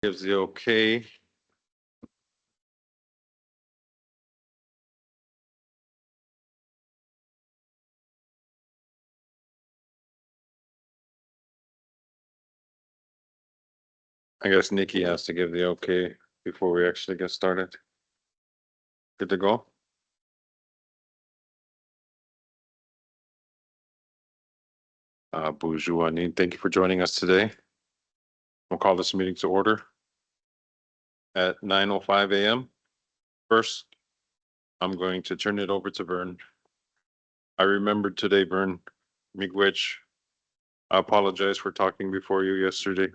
Gives the okay. I guess Nikki has to give the okay before we actually get started. Good to go? Bonjour, thank you for joining us today. We'll call this meeting to order at 9:05 a.m. First, I'm going to turn it over to Vern. I remembered today, Vern, Miigwech. I apologize for talking before you yesterday.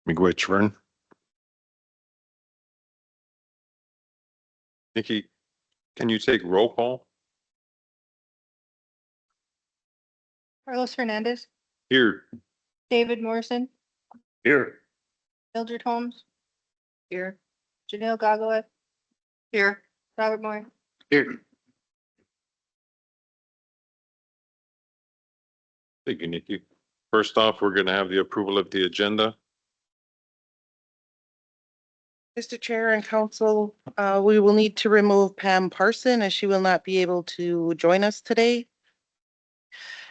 Miigwech, Vern. Nikki, can you take roll call? Carlos Hernandez, Here. David Morrison, Here. Mildred Holmes. Here. Janelle Gogoleth. Here. Robert Moore. Here. Thank you, Nikki. First off, we're gonna have the approval of the agenda. Mr. Chair and Council, we will need to remove Pam Parson as she will not be able to join us today.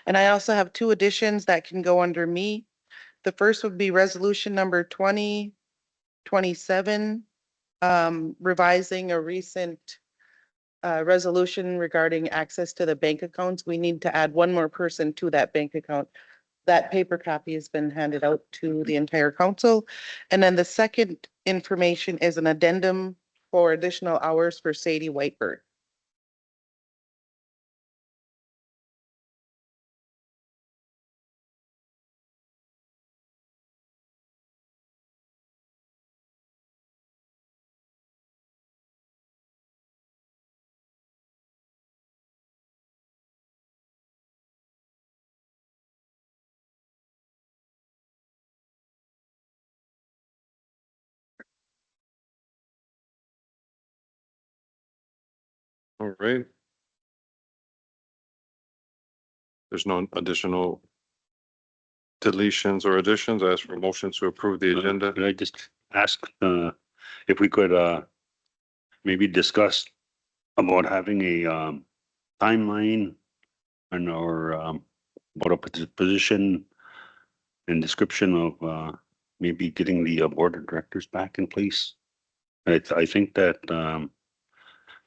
And I also have two additions that can go under me. The first would be resolution number 2027, revising a recent resolution regarding access to the bank accounts. We need to add one more person to that bank account. That paper copy has been handed out to the entire council. And then the second information is an addendum for additional hours for Sadie Whitebird. All right. There's no additional deletions or additions. I ask for a motion to approve the agenda. Could I just ask if we could maybe discuss about having a timeline and or about a position and description of maybe getting the board of directors back in place? I think that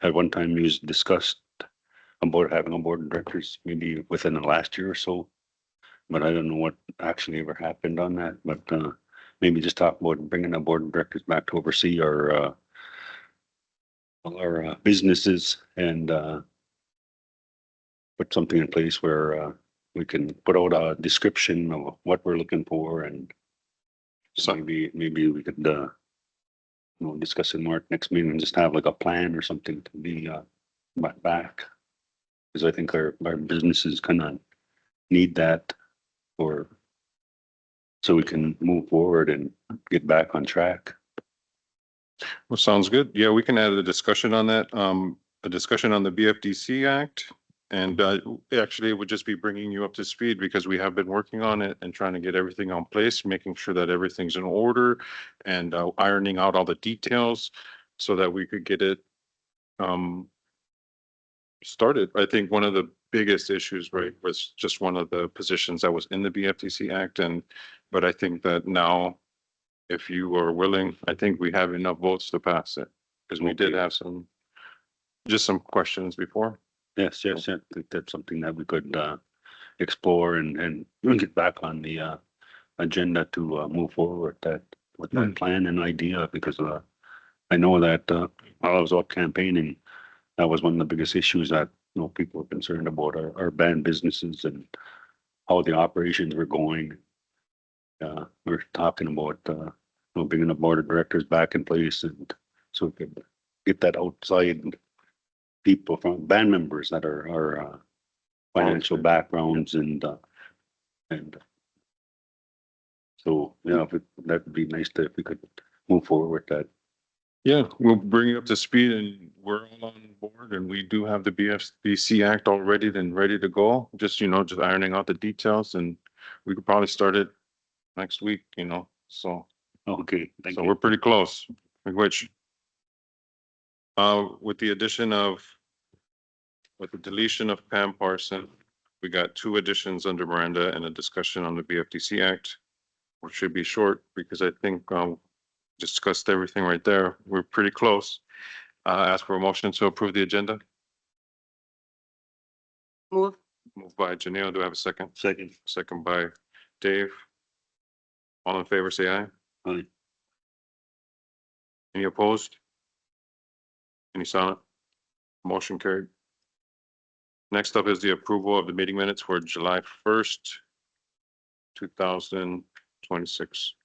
at one time it was discussed about having a board of directors maybe within the last year or so. But I don't know what actually ever happened on that, but maybe just talk about bringing a board of directors back to oversee our businesses and put something in place where we can put out a description of what we're looking for, and so maybe we could discuss it more at next meeting and just have like a plan or something to be back. Because I think our businesses kind of need that or so we can move forward and get back on track. Well, sounds good. Yeah, we can add a discussion on that, a discussion on the BFDC Act. And actually, it would just be bringing you up to speed because we have been working on it and trying to get everything on place, making sure that everything's in order and ironing out all the details so that we could get it started. I think one of the biggest issues, right, was just one of the positions that was in the BFDC Act. But I think that now, if you are willing, I think we have enough votes to pass it. Because we did Okay. have just some questions before. Yes, yes, I think that's something that we could explore and get back on the agenda to move forward with that plan and idea because I know that while I was out campaigning, that was one of the biggest issues that people were concerned about our band businesses and how the operations were going. We're talking about bringing the board of directors back in place and so we could get that outside people from band members that are financial backgrounds and so that would be nice if we could move forward with that. Yeah, we'll bring you up to speed and we're all on board and we do have the BFDC Act all ready to go. Just, just ironing out the details and we could probably start it next week, so. Okay, thank So you. we're pretty close, which, with the deletion of Pam Parson, we got 2 additions under Miranda and a discussion on the BFDC Act, which should be short because I think, discussed everything right there. We're pretty close. Ask for a motion to approve the agenda. Move. Moved by Janelle. Do I have a second? Second. Second by Dave. All in favor, say aye. Aye. Any opposed? Any silent? Motion carried. Next up is the approval of the meeting minutes for July 1st, 2026.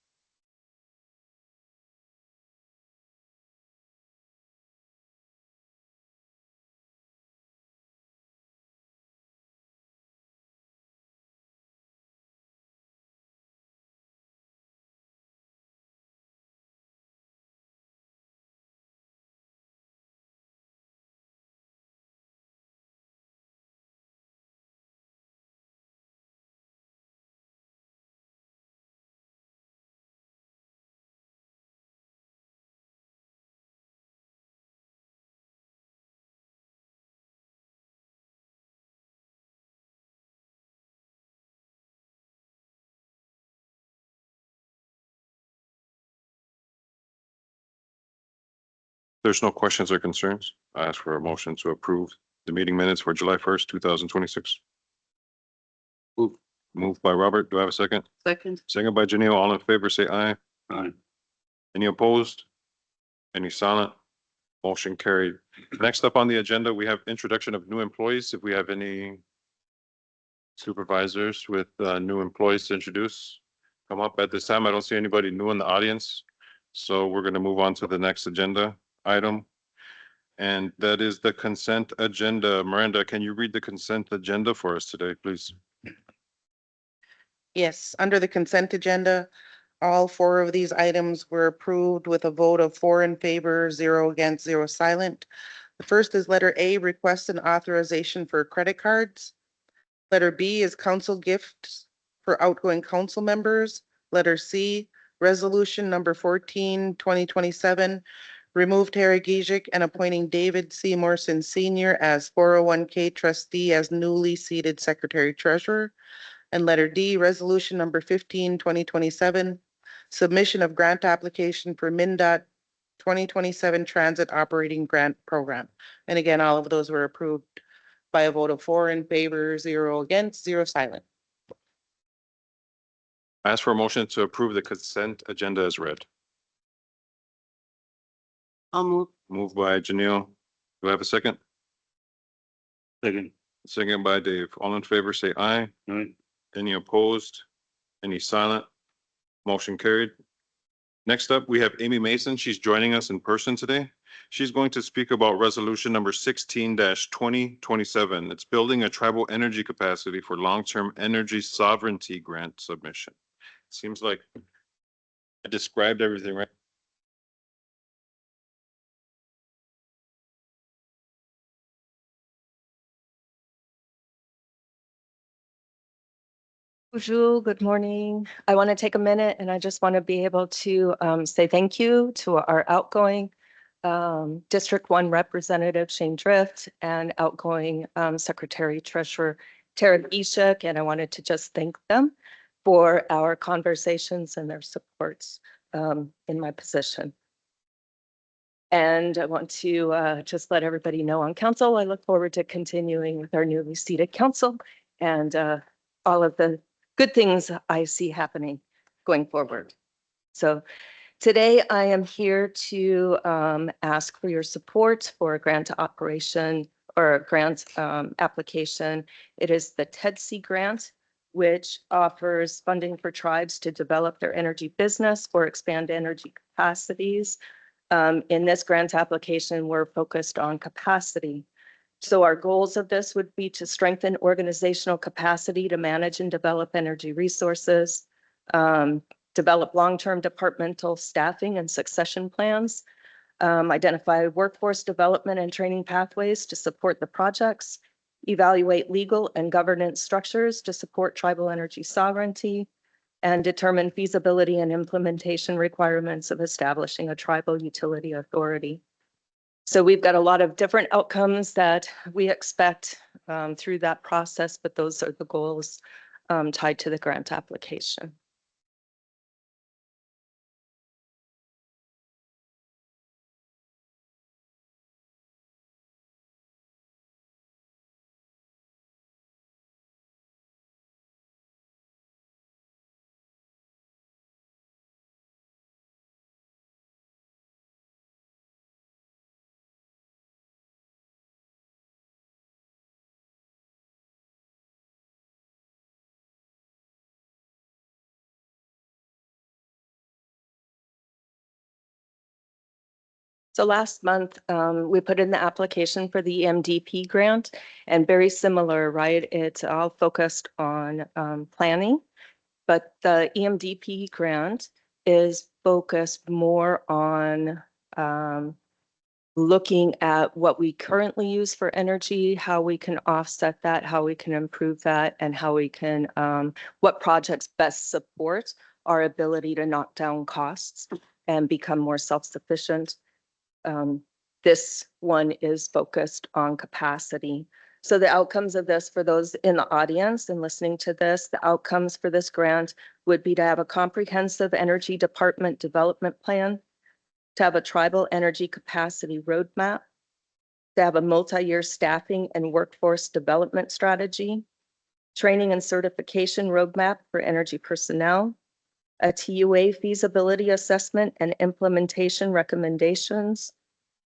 There's no questions or concerns. I ask for a motion to approve the meeting minutes for July 1st, 2026. Moved by Robert. Do I have a second? Second. Second by Janelle. All in favor, say aye. Aye. Any opposed? Any silent? Motion carried. Next up on the agenda, we have introduction of new employees. If we have any supervisors with new employees to introduce, come up at this time. I don't see anybody new in the audience. So we're going to move on to the next agenda item. And that is the consent agenda. Miranda, can you read the consent agenda for us today, please? Yes, under the consent agenda, all 4 of these items were approved with a vote of 4 in favor, 0 against, 0 silent. The first is letter A, request and authorization for credit cards. Letter B is council gifts for outgoing council members. Letter C, resolution number 14, 2027, remove Tara Geshick and appointing David C. Morrison Sr. as 401k trustee as newly seated secretary treasurer. And letter D, resolution number 15, 2027, submission of grant application for MNDOT 2027 Transit Operating Grant Program. And again, all of those were approved by a vote of 4 in favor, 0 against, 0 silent. I ask for a motion to approve the consent agenda as read. I'll move. Moved by Janelle. Do I have a second? Second. Second by Dave. All in favor, say aye. Aye. Any opposed? Any silent? Motion carried. Next up, we have Amy Mason. She's joining us in person today. She's going to speak about resolution number 16-2027. It's building a tribal energy capacity for long-term energy sovereignty grant submission. Seems like I described everything right. Bonjour, good morning. I want to take a minute and I just want to be able to say thank you to our outgoing District 1 Representative Shane Drift and outgoing Secretary Treasurer Tara Geshick. And I wanted to just thank them for our conversations and their supports in my position. And I want to just let everybody know on council, I look forward to continuing with our newly seated council and all of the good things I see happening going forward. So today I am here to ask for your support for a grant operation or a grant application. It is the Rtc grant, which offers funding for tribes to develop their energy business or expand energy capacities. In this grant application, we're focused on capacity. So our goals of this would be to strengthen organizational capacity to manage and develop energy resources, develop long-term departmental staffing and succession plans, identify workforce development and training pathways to support the projects, evaluate legal and governance structures to support tribal energy sovereignty, and determine feasibility and implementation requirements of establishing a tribal utility authority. So we've got a lot of different outcomes that we expect through that process, but those are the goals tied to the grant application. So last month, we put in the application for the EMDP grant and very similar, right? It's all focused on planning, but the EMDP grant is focused more on looking at what we currently use for energy, how we can offset that, how we can improve that, and how we can, what projects best support our ability to knock down costs and become more self-sufficient. This one is focused on capacity. So the outcomes of this for those in the audience and listening to this, the outcomes for this grant would be to have a comprehensive energy department development plan, to have a tribal energy capacity roadmap, to have a multi-year staffing and workforce development strategy, training and certification roadmap for energy personnel, a TUA feasibility assessment and implementation recommendations,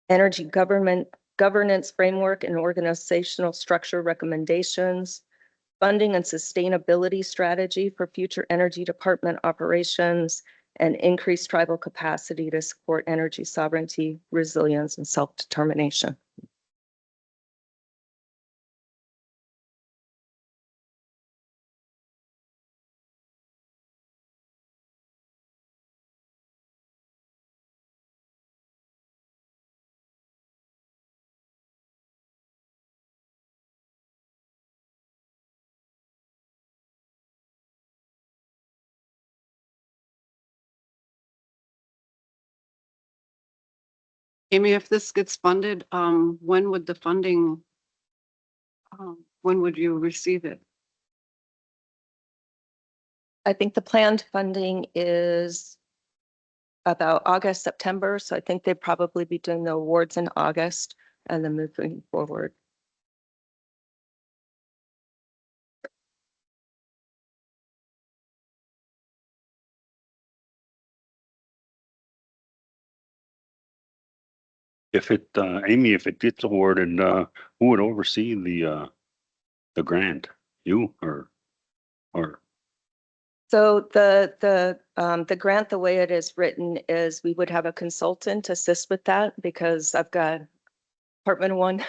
energy governance framework and organizational structure recommendations, funding and sustainability strategy for future energy department operations, and increased tribal capacity to support energy sovereignty, resilience, and self-determination. Amy, if this gets funded, when would the funding, when would you receive it? I think the planned funding is about August, September. So I think they'd probably be doing the awards in August and then moving forward. If it, Amy, if it gets awarded, who would oversee the grant? You or? So the The grant, the way it is written is we would have a consultant assist with that because I've got Department one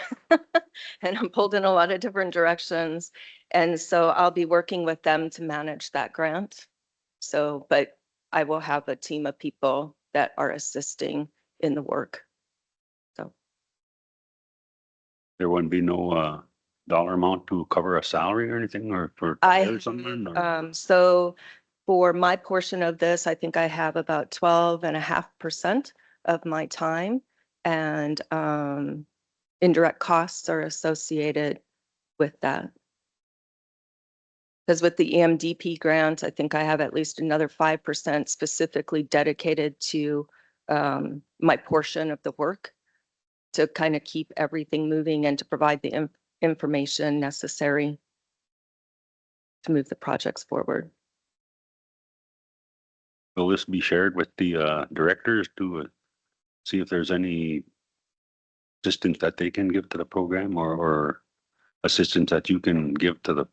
and I'm pulled in a lot of different directions. And so I'll be working with them to manage that grant. So, but I will have a team of people that are assisting in the work. So There wouldn't be no dollar amount to cover a salary or anything or for or something? Or- So for my portion of this, I think I have about 12.5% of my time and indirect costs are associated with that. Because with the EMDP grant, I think I have at least another 5% specifically dedicated to my portion of the work to kind of keep everything moving and to provide the information necessary to move the projects forward. Will this be shared with the directors to see if there's any assistance that they can give to the program or assistance that you can give to the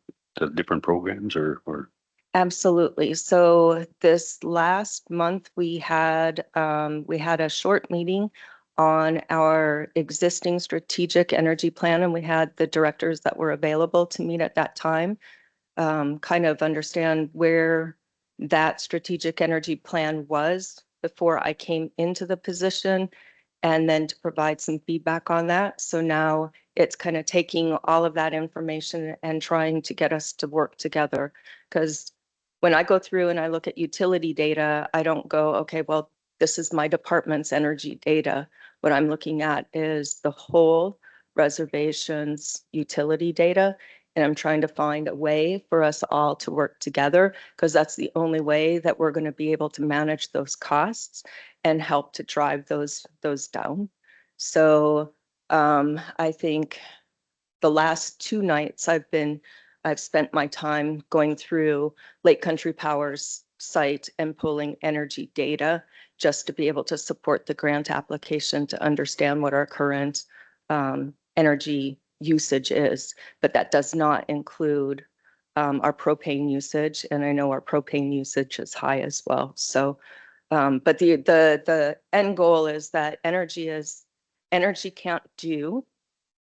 different programs or? Absolutely. So this last month, we had a short meeting on our existing strategic energy plan, and we had the directors that were available to meet at that time, kind of understand where that strategic energy plan was before I came into the position, and then to provide some feedback on that. So now it's kind of taking all of that information and trying to get us to work together. Because when I go through and I look at utility data, I don't go, okay, well, this is my department's energy data. What I'm looking at is the whole reservation's utility data. And I'm trying to find a way for us all to work together because that's the only way that we're going to be able to manage those costs and help to drive those down. So I think the last 2 nights I've spent my time going through Lake Country Power's site and pulling energy data just to be able to support the grant application to understand what our current energy usage is. But that does not include our propane usage. And I know our propane usage is high as well. So but the end goal is that energy can't do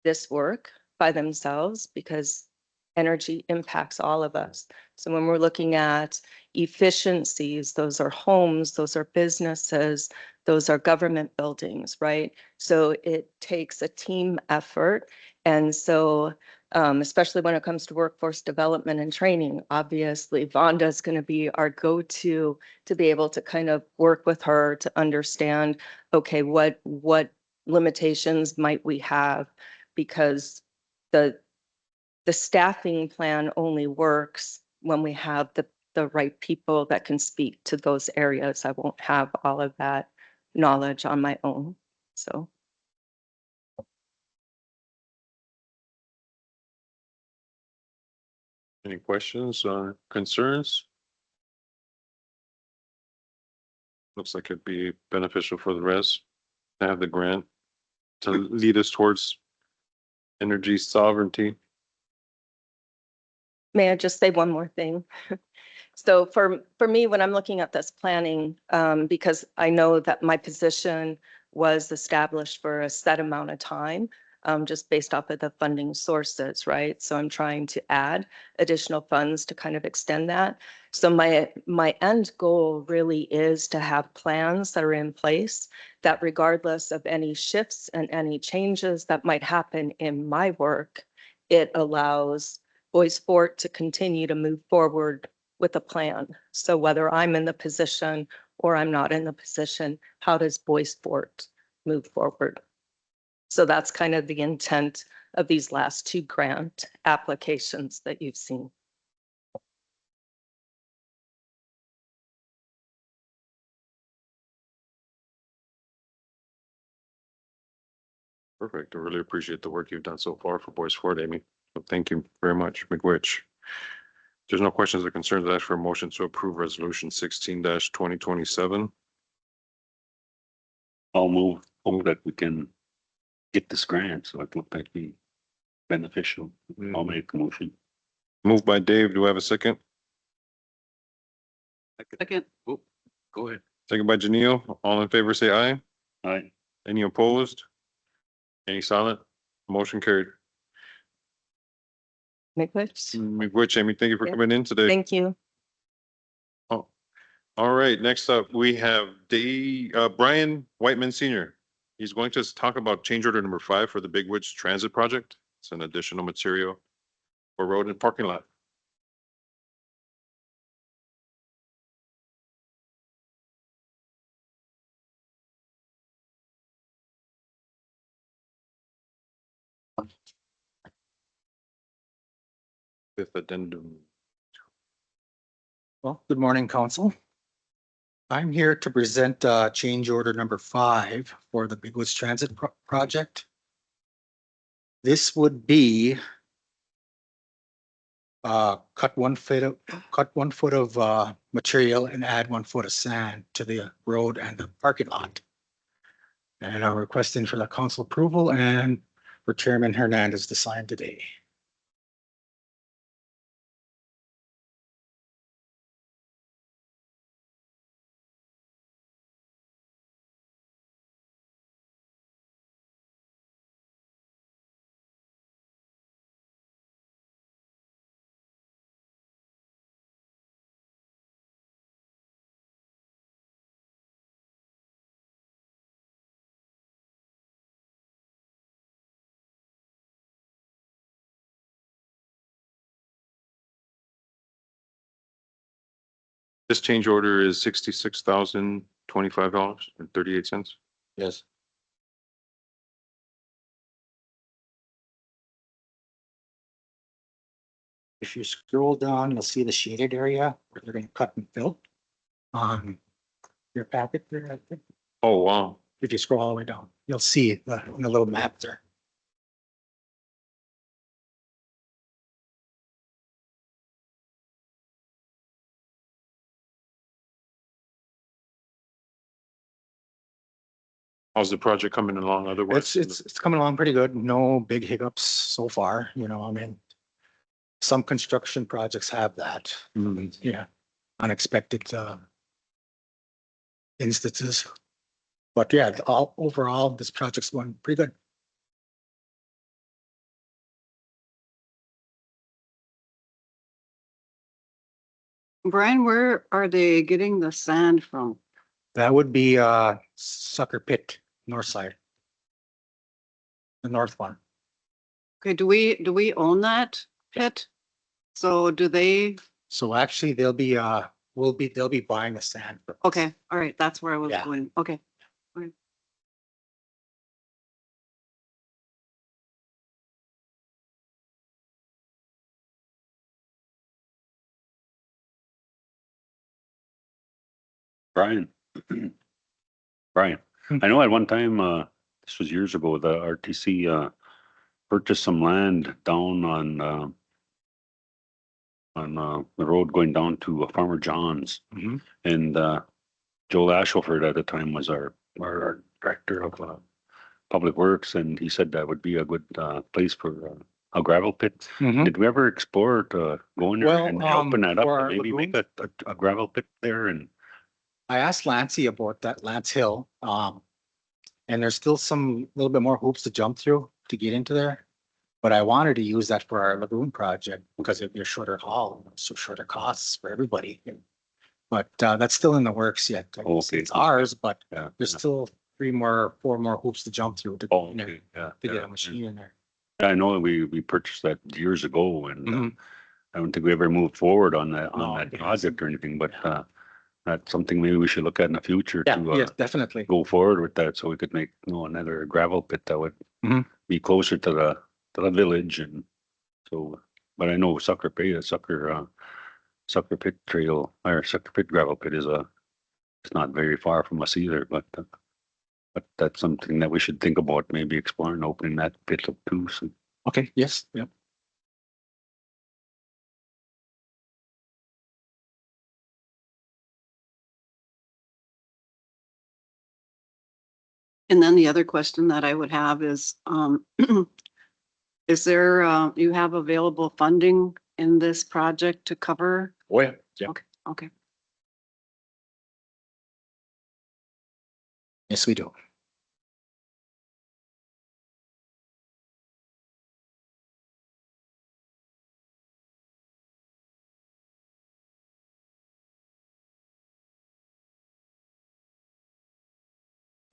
this work by themselves because energy impacts all of us. So when we're looking at efficiencies, those are homes, those are businesses, those are government buildings, right? So it takes a team effort. And so especially when it comes to workforce development and training, obviously Vonda is going to be our go-to to be able to kind of work with her to understand, okay, what limitations might we have? Because the staffing plan only works when we have the right people that can speak to those areas. I won't have all of that knowledge on my own. So. Any questions or concerns? Looks like it'd be beneficial for the rest to have the grant to lead us towards energy sovereignty. May I just say one more thing? So for me, when I'm looking at this planning, because I know that my position was established for a set amount of time, just based off of the funding sources, right? So I'm trying to add additional funds to kind of extend that. So my end goal really is to have plans that are in place that regardless of any shifts and any changes that might happen in my work, it allows Boys Fort to continue to move forward with a plan. So whether I'm in the position or I'm not in the position, how does Boys Fort move forward? So that's kind of the intent of these last 2 grant applications that you've seen. Perfect. I really appreciate the work you've done so far for Boys Fort, Amy. So thank you very much, McWitch. There's no questions or concerns. I ask for a motion to approve resolution 16-2027. I'll move that we can get this grant, so it looked like be beneficial. I'll make a motion. Moved by Dave. Do I have a second? Second. Go ahead. Second by Janelle. All in favor, say aye. Aye. Any opposed? Any silent? Motion carried. Nicholas, Which, Amy, thank you for Yeah. coming in today. thank you. Oh, all right. Next up, we have Brian Whiteman Sr. He's going to talk about change order number 5 for the Big Woods Transit Project. It's an additional material for road and parking lot. With addendum. Well, good morning, council. I'm here to present change order number 5 for the Big Woods Transit project. This would be cut 1 foot of material and add 1 foot of sand to the road and the parking lot. And I'm requesting for the council approval and for Chairman Hernandez to sign today. This change order is $66,025.38. Yes. If you scroll down, you'll see the shaded area where they're gonna cut and fill on your packet there, I think. Oh, wow. If you scroll all the way down, you'll see the little map there. How's the project coming along otherwise? It's coming along pretty good. No big hiccups so far, you know, I mean. Some construction projects have that. Yeah, unexpected instances. But yeah, overall, this project's going pretty good. Brian, where are they getting the sand from? That would be Sucker Pit, north side. The north one. Okay, do we own that pit? So do they, So actually they'll be they'll be buying the sand. from us. okay, all right, that's where I was Yeah. going. Okay. Brian. Brian, I know at one time, this was years ago, the RTC, purchased some land down on the road going down to Farmer John's. Mhm. And, Joel Ashelford at the time was our director of, Public Works, and he said that would be a good, place for, a gravel pit. Mhm. Did we ever explore to going there Well, and open that for up, our and maybe make a gravel pit there and? I asked Lancey about that, Lance Hill, and there's still some, little bit more hoops to jump through to get into there. But I wanted to use that for our lagoon project because it'd be a shorter haul, so shorter costs for everybody. But that's still in the works yet. Okay. It's ours, but Yeah. there's still 4 more hoops to jump through to, Oh, you know, okay, yeah. to get yeah, a machine in there. yeah. I know we purchased that years ago and, Mhm. I don't think we ever moved forward on No, that it project or anything, but, that's something maybe we should look at in the future Yeah, to, yes, definitely. go forward with that, so we could make, another gravel pit that would Mhm. be closer to the village and so, but I know Sucker Pit Trail or Sucker Pit Gravel Pit it's not very far from us either, but that's something that we should think about, maybe exploring opening that pit up too, so. Okay, yes, yep. And then the other question that I would have is, is there, you have available funding in this project to cover? Oh, yeah. Yeah. Okay, okay. Yes, we do.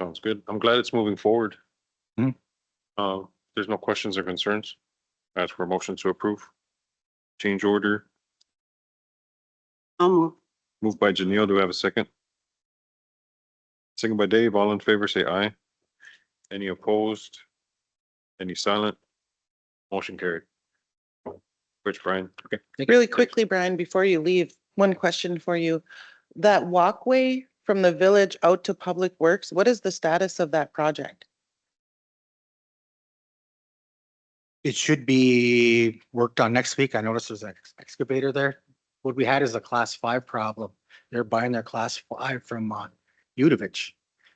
Sounds good. I'm glad it's moving forward. Mhm. There's no questions or concerns. Ask for a motion to approve. Change order, I'll move. moved by Janelle. Do we have a second? Second by Dave. All in favor, say aye. Any opposed? Any silent? Motion carried. Which, Brian? Okay. Really quickly, Brian, before you leave, one question for you. That walkway from the village out to Public Works, what is the status of that project? It should be worked on next week. I noticed there's an excavator there. What we had is a class 5 problem. They're buying their class 5 from Udovich.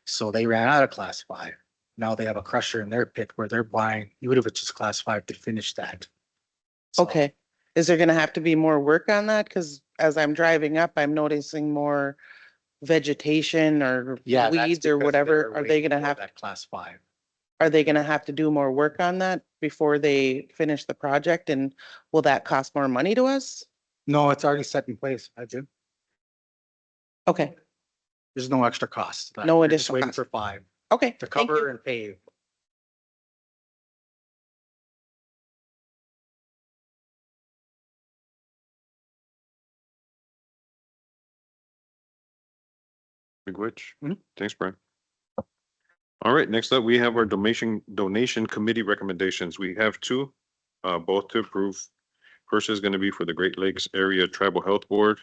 So they ran out of class 5. Now they have a crusher in their pit where they're buying Udovich's class 5 to finish that. So, Okay, is there gonna have to be more work on that? Cause as I'm driving up, I'm noticing more vegetation or yeah, that's weeds or because whatever. they're Are they waiting gonna for have, that class 5? are they gonna have to do more work on that before they finish the project? And will that cost more money to us? No, it's already set in place, Jim. Okay, There's no extra cost. No We're just additional waiting cost. for 5 okay, to thank cover you. and pave. Big Witch. Mhm. Thanks, Brian. All right, next up, we have our donation committee recommendations. We have two, both to approve. First is going to be for the Great Lakes Area Tribal Health Board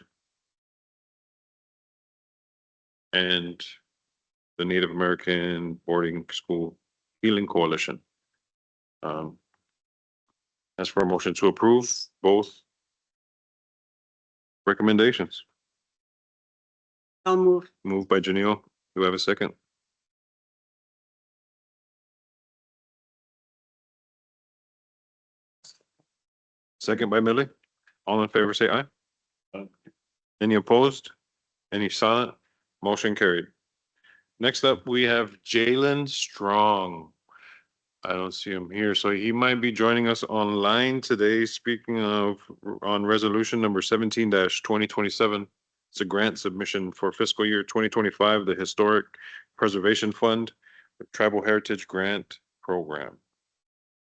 and the Native American Boarding School Healing Coalition. As for a motion to approve both recommendations. I'll move. Moved by Janelle. Do I have a second? Second by Millie. All in favor, say aye. Any opposed? Any silent? Motion carried. Next up, we have Jalen Strong. I don't see him here, so he might be joining us online today. Speaking of, on resolution number 17-2027. It's a grant submission for fiscal year 2025, the Historic Preservation Fund, the Tribal Heritage Grant Program.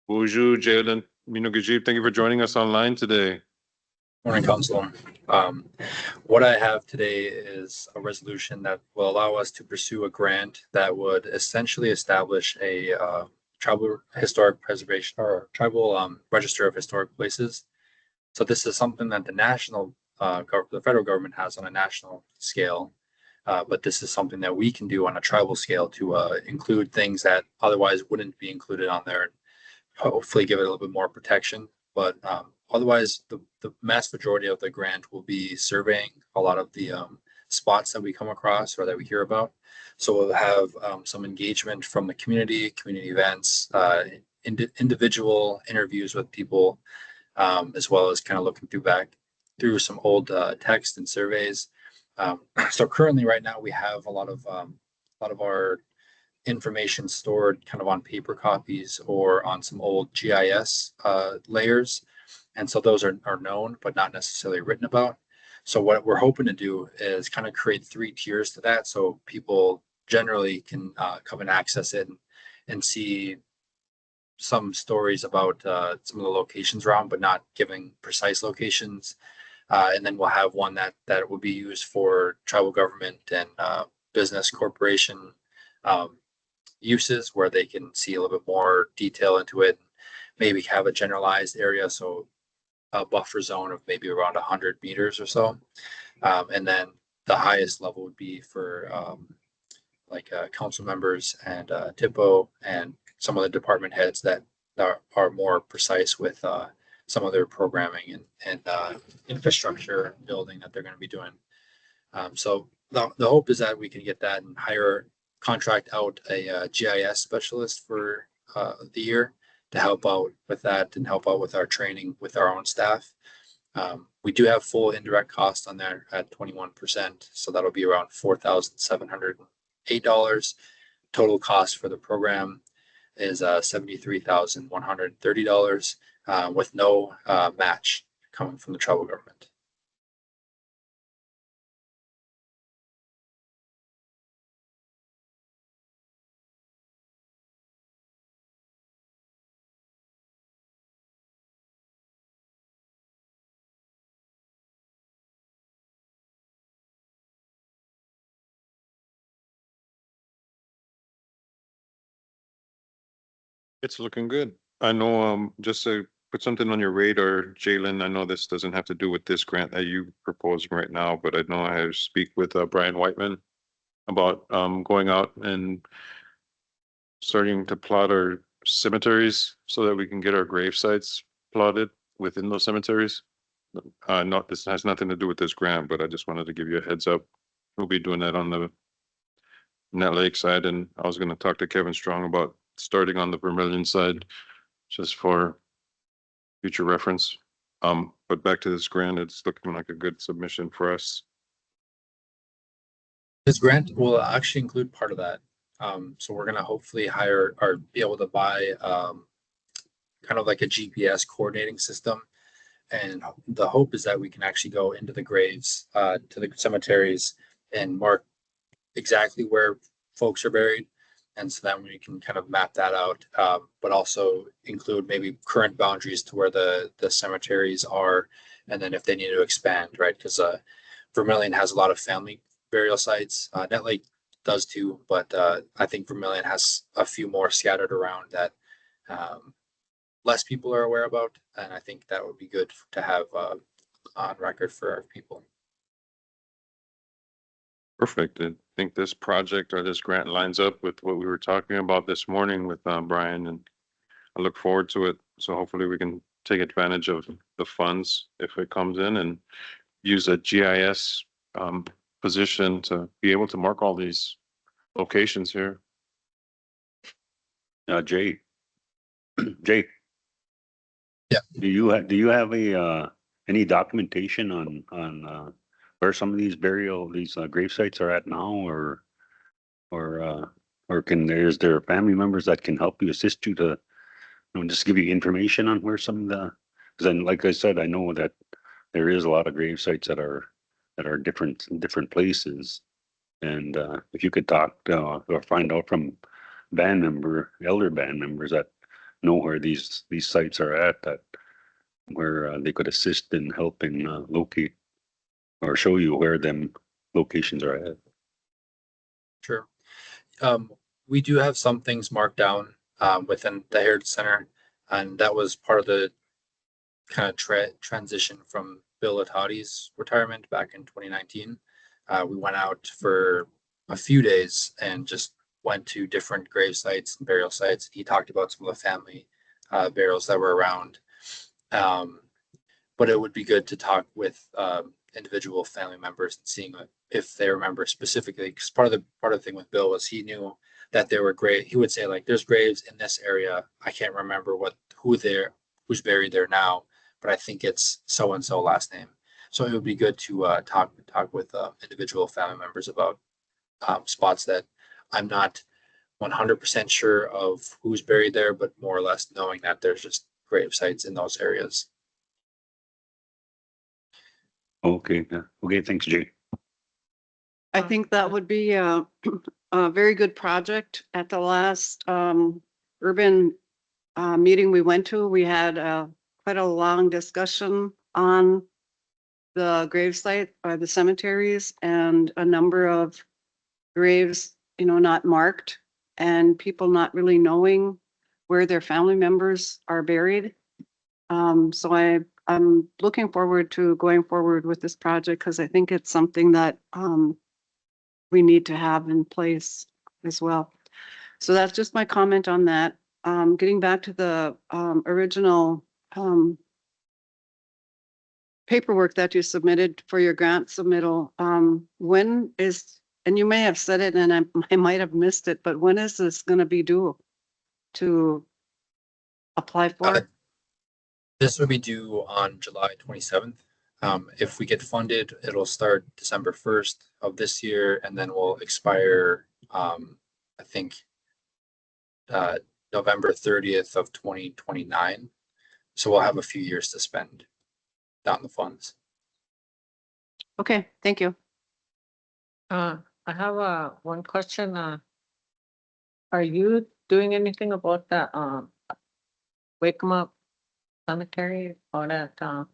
Bonjour, Jalen Minogajib. Thank you for joining us online today. Morning, Council. What I have today is a resolution that will allow us to pursue a grant that would essentially establish a tribal historic preservation or tribal register of historic places. So this is something that the federal government has on a national scale, but this is something that we can do on a tribal scale to include things that otherwise wouldn't be included on there, and hopefully give it a little bit more protection. But otherwise, the mass majority of the grant will be surveying a lot of the spots that we come across or that we hear about. So we'll have some engagement from the community events, individual interviews with people, as well as kind of looking through some old text and surveys. So currently, right now, we have a lot of our information stored kind of on paper copies or on some old GIS layers. And so those are known, but not necessarily written about. So what we're hoping to do is kind of create 3 tiers to that. So people generally can come and access it and see some stories about some of the locations around, but not giving precise locations. And then we'll have one that will be used for tribal government and business corporation uses, where they can see a little bit more detail into it, maybe have a generalized area, so a buffer zone of maybe around 100 meters or so. And then the highest level would be for council members and TIPO and some of the department heads that are more precise with some of their programming and infrastructure building that they're going to be doing. So the hope is that we can get that and contract out a GIS specialist for the year to help out with that and help out with our training with our own staff. We do have full indirect cost on there at 21%, so that'll be around $4,708. total cost for the program is $73,130 with no match coming from the tribal government. It's looking good. I know, just to put something on your radar, Jalen, I know this doesn't have to do with this grant that you proposing right now, but I know I have to speak with Brian Whiteman about going out and starting to plot our cemeteries so that we can get our grave sites plotted within those cemeteries. Not, this has nothing to do with this grant, but I just wanted to give you a heads up. We'll be doing that on the Net Lake side, and I was gonna talk to Kevin Strong about starting on the Vermilion side, just for future reference. But back to this grant, it's looking like a good submission for us. This grant will actually include part of that. So we're gonna hopefully hire or be able to buy kind of like a GPS coordinating system. And the hope is that we can actually go into the graves, to the cemeteries and mark exactly where folks are buried. And so then we can kind of map that out, but also include maybe current boundaries to where the cemeteries are. And then if they need to expand, right? Because Vermilion has a lot of family burial sites. Net Lake does too, but I think Vermilion has a few more scattered around that less people are aware about. And I think that would be good to have on record for our people. Perfect. I think this project or this grant lines up with what we were talking about this morning with Brian, and I look forward to it. So hopefully we can take advantage of the funds if it comes in and use a GIS position to be able to mark all these locations here. Jay. Jay. Yeah. Do you have a any documentation on where some of these grave sites are at now, or is there family members that can help you, assist you to, just give you information on where some of the, because then, like I said, I know that there is a lot of grave sites that are different places. And if you could talk or find out from elder band members that know where these sites are at, that where they could assist in helping locate or show you where them locations are at. Sure. We do have some things marked down within the Heritage Center, and that was part of the kind of transition from Bill Latati's retirement back in 2019. We went out for a few days and just went to different grave sites and burial sites. He talked about some of the family burials that were around. But it would be good to talk with individual family members and seeing if they remember specifically, because part of the thing with Bill was he knew that there were he would say, like, there's graves in this area. I can't remember who's buried there now, but I think it's so and so last name. So it would be good to talk with individual family members about spots that I'm not 100% sure of who's buried there, but more or less knowing that there's just grave sites in those areas. Okay. Okay. Thanks, Jay. I think that would be a very good project. At the last urban meeting we went to, we had quite a long discussion on the gravesite or the cemeteries, and a number of graves, not marked, and people not really knowing where their family members are buried. So I'm looking forward to going forward with this project, because I think it's something that we need to have in place as well. So that's just my comment on that. Getting back to the original paperwork that you submitted for your grant submittal, and you may have said it and I might have missed it, but when is this going to be due to apply for? This will be due on July 27th. If we get funded, it'll start December 1st of this year, and then will expire, I I think, November 30th of 2029. So we'll have a few years to spend down the funds. Okay, thank you. I have one question. Are you doing anything about that, Wake 'em Up Cemetery or that,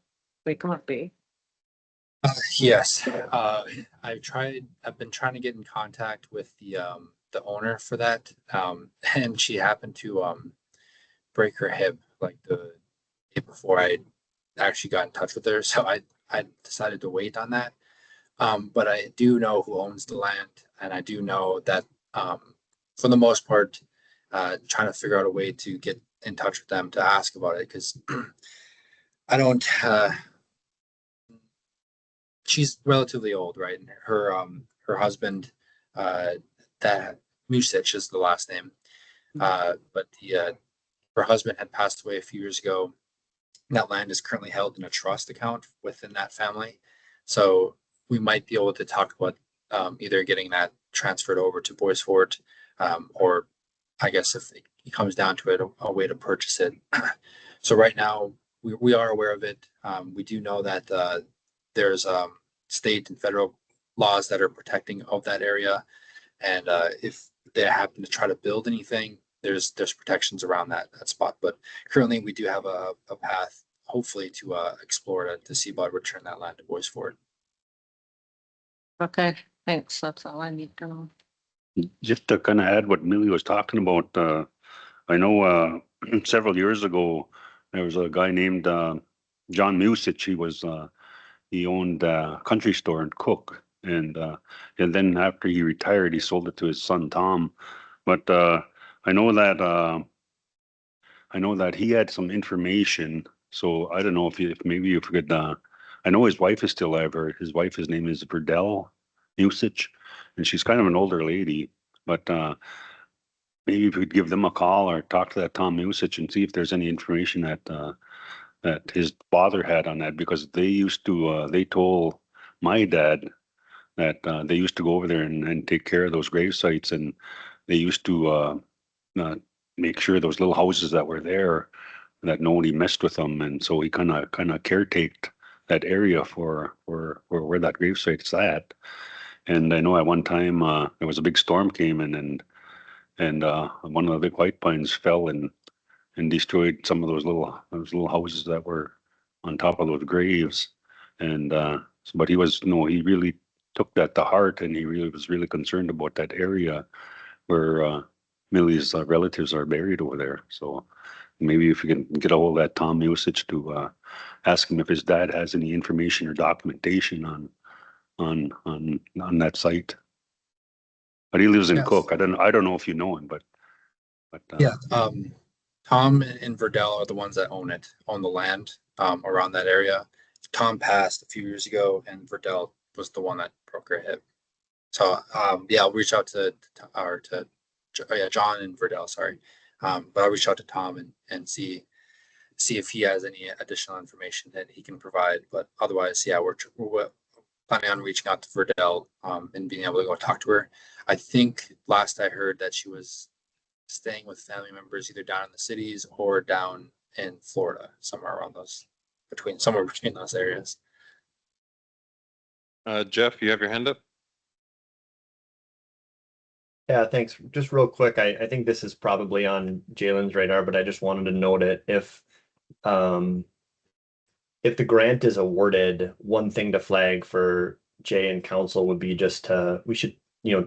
Wake 'em Up Bay? Yes, I've been trying to get in contact with the owner for that. And she happened to break her hip like the day before I actually got in touch with her. So I decided to wait on that. But I do know who owns the land, and I do know that for the most part, trying to figure out a way to get in touch with them to ask about it, because I don't. She's relatively old, right? And her husband, that Musich is the last name, but her husband had passed away a few years ago. That land is currently held in a trust account within that family, so we might be able to talk about either getting that transferred over to Boys Fort, or I guess if it comes down to it, a way to purchase it. So right now we are aware of it. We do know that there's state and federal laws that are protecting of that area, and if they happen to try to build anything, there's protections around that spot. But currently, we do have a path, hopefully, to explore to see about return that land to Boys Fort. Okay, thanks. That's all I need to know. Just to kind of add what Millie was talking about, I know several years ago, there was a guy named John Musich. He owned a country store in Cook, and then after he retired, he sold it to his son Tom. But I know that he had some information. So I don't know if maybe you could. I know his wife is still alive. Or his wife, his name is Verdell Musich, and she's kind of an older lady. But maybe if we could give them a call or talk to that Tom Musich and see if there's any information that his father had on that, because they used to they told my dad that they used to go over there and take care of those grave sites, and they used to make sure those little houses that were there, that nobody messed with them. And so he kind of caretaked that area for where that grave site's at. And I know at one time there was a big storm came in, and one of the big white pines fell and destroyed some of those little houses that were on top of those graves. And but he really took that to heart, and he really was really concerned about that area where Millie's relatives are buried over there. So maybe if you can get a hold of that Tom Musich to ask him if his dad has any information or documentation on that site. But he lives in Yes. Cook. I don't know if you know him, but Yeah. Tom and Verdell are the ones that own the land around that area. Tom passed a few years ago, and Verdell was the one that broke her hip. So yeah, I'll reach out to John and Verdell, sorry. But I'll reach out to Tom and see if he has any additional information that he can provide. But otherwise, yeah, we're planning on reaching out to Verdell and being able to go talk to her. I think last I heard that she was staying with family members either down in the cities or down in Florida, somewhere between those areas. Jeff, you have your hand up? Yeah, thanks. Just real quick, I think this is probably on Jalen's radar, but I just wanted to note it. If the grant is awarded, one thing to flag for Jay and council would be we should,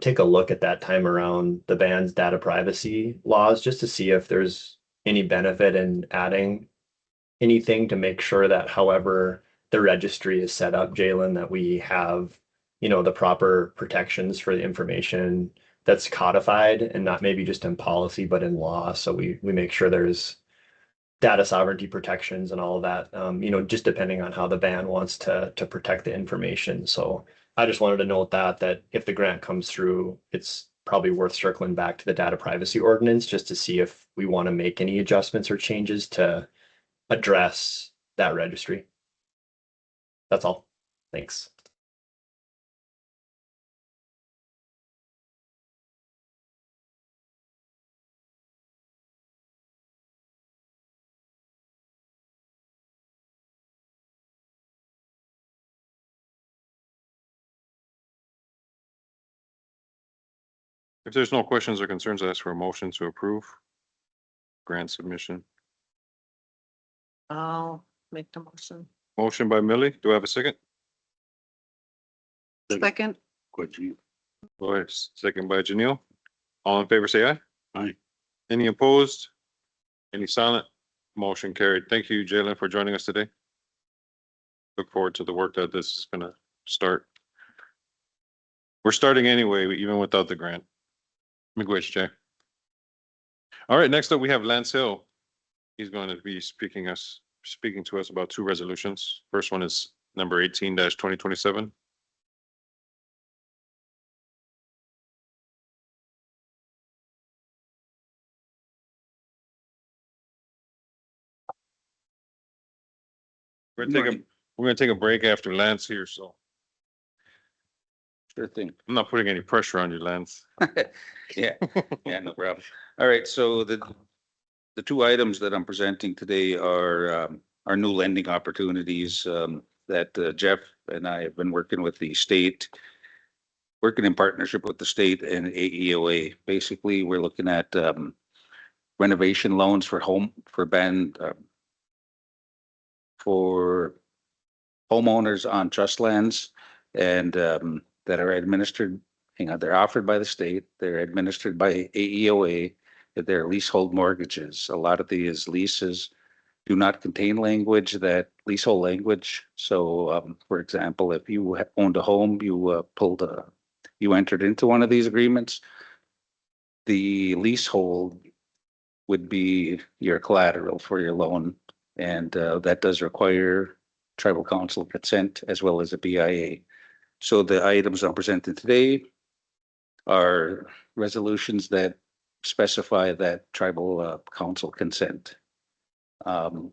take a look at that time around the band's data privacy laws, just to see if there's any benefit in adding anything to make sure that however the registry is set up, Jalen, that we have, the proper protections for the information that's codified, and not maybe just in policy, but in law. So we make sure there's data sovereignty protections and all of that, just depending on how the band wants to protect the information. So I just wanted to note that if the grant comes through, it's probably worth circling back to the data privacy ordinance just to see if we want to make any adjustments or changes to address that registry. That's all. Thanks. If there's no questions or concerns, I ask for a motion to approve grant submission. I'll make the motion. Motion by Millie. Do I have a second? Second, Question. Go ahead. Second by Janelle. All in favor, say aye. Aye. Any opposed? Any silent? Motion carried. Thank you, Jalen, for joining us today. Look forward to the work that this is gonna start. We're starting anyway, even without the grant. Miigwech, Jay. All right, next up, we have Lance Hill. He's going to be speaking to us about two resolutions. First one is number 18-2027. We're gonna take a break after Lance here, so Sure thing. I'm not putting any pressure on you, Lance. Yeah, yeah, no problem. All right, so the two items that I'm presenting today are our new lending opportunities that Jeff and I have been working with the state, working in partnership with the state and AEOA. Basically, we're looking at renovation loans for for homeowners on trust lands and that are administered, they're offered by the state, they're administered by AEOA, that they're leasehold mortgages. A lot of these leases do not contain leasehold language. So, for example, if you owned a home, you entered into one of these agreements, the leasehold would be your collateral for your loan. And that does require tribal council consent as well as a BIA. So the items I'm presenting today are resolutions that specify that tribal council consent. But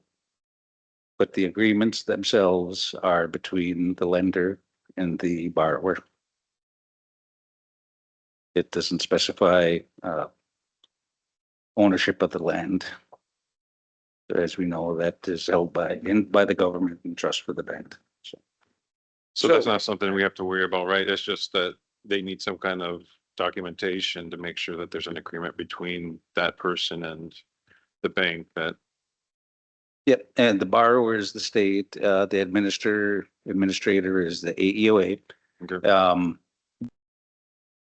the agreements themselves are between the lender and the borrower. It doesn't specify ownership of the land. As we know, that is held by the government and trust for the bank. So that's not something we have to worry about, right? It's just that they need some kind of documentation to make sure that there's an agreement between that person and the bank that. Yep, and the borrower is the state, the administrator is the AEOA. Okay.